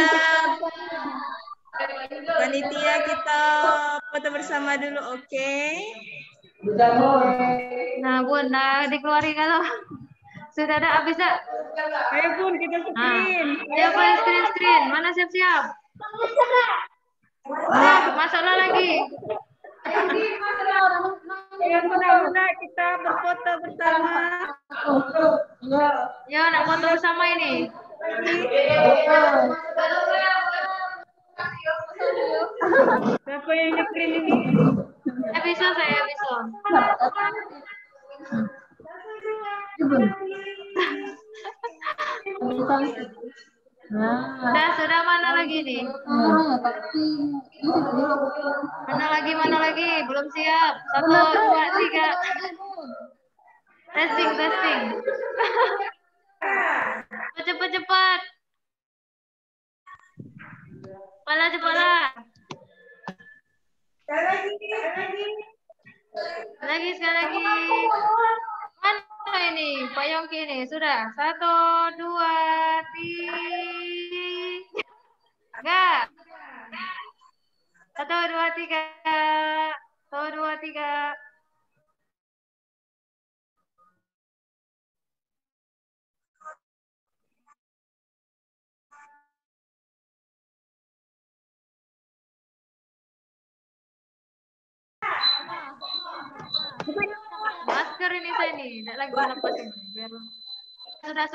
Panitia kita foto bersama dulu, oke? Nah Bun, dikeluarin kalau sudah ada habis dah. Ayo Bun, kita screen. Ayo Bun, screen. Mana siap-siap? Masuklah lagi. Ayo Bunda, kita berfoto bersama. Ya, nak foto bersama ini. Siapa yang nge-screen ini? Bisa saya bisa. Sudah mana lagi nih? Mana lagi? Belum siap. 1, 2, 3. Testing. Cepat. Cepatlah. Sekali lagi. Mana ini? Pak Yongki ini. Sudah. 1, 2, 3. 1, 2, 3. 1, 2, 3. Masker ini saya nih, tidak lagi lepas ini. Biar... Sudah.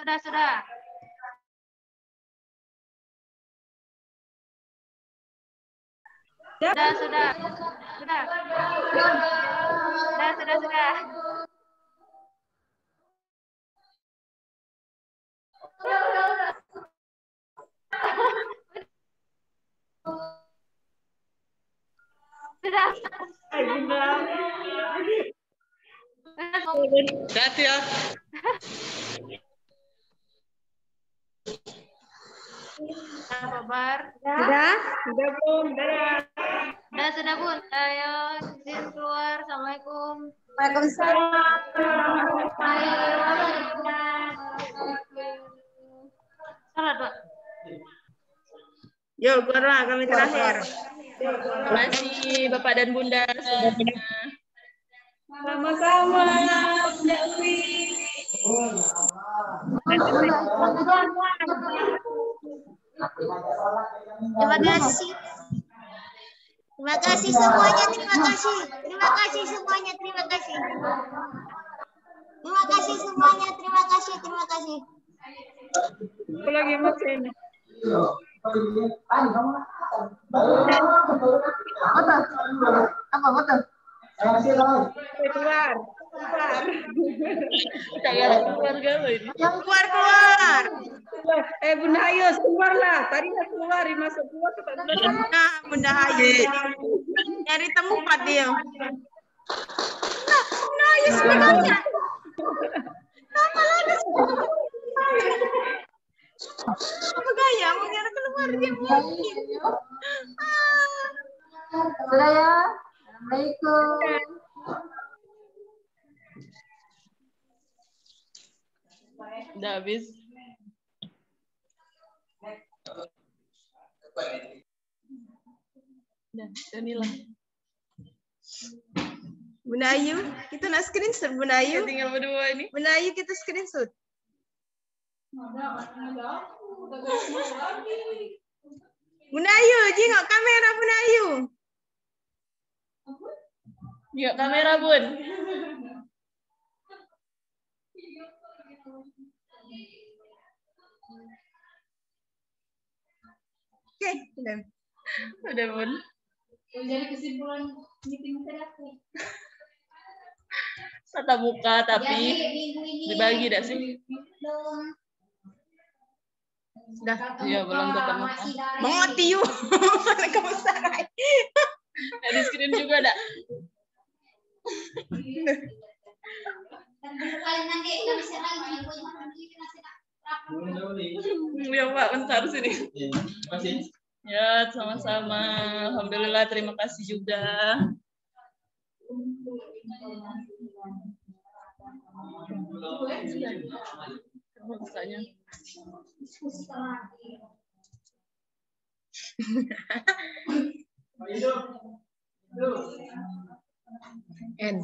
Hati ya. Kabar? Sudah Bun. Dadah. Sudah Bun. Ayo, izin keluar. Assalamualaikum. Waalaikumsalam. Salat, Pak. Yuk, keluar kami terakhir. Terima kasih Bapak dan Bunda. Sama-sama. Terima kasih. Terima kasih semuanya, terima kasih. Terima kasih semuanya, terima kasih. Terima kasih semuanya, terima kasih, terima kasih. Aku lagi mesin. Apa betul? Keluar. Jangan keluarga lo ini. Keluar. Bunda Hayu, keluarlah. Tadi nggak keluar, masuk keluar. Nah, Bunda Hayu. Nyari tempat dia. Bunda Hayu sebenarnya. Apa gaya? Mau nyari keluar dia mungkin. Sudah ya. Assalamualaikum. Udah habis. Inilah. Bunda Ayu, kita nak screenshot Bunda Ayu. Tinggal berdua ini. Bunda Ayu kita screenshot. Bunda Ayu, jengok kamera Bunda Ayu. Yuk kamera Bun. Oke, udah Bun. Jadi kesimpulan meeting terakhir. Tatap muka tapi dibagi dah sih. Sudah. Iya, belum tatap muka. Mengerti yuk. Di screen juga ada. Ya Pak, bentar sini. Ya, sama-sama. Alhamdulillah, terima kasih juga. Rasanya. N.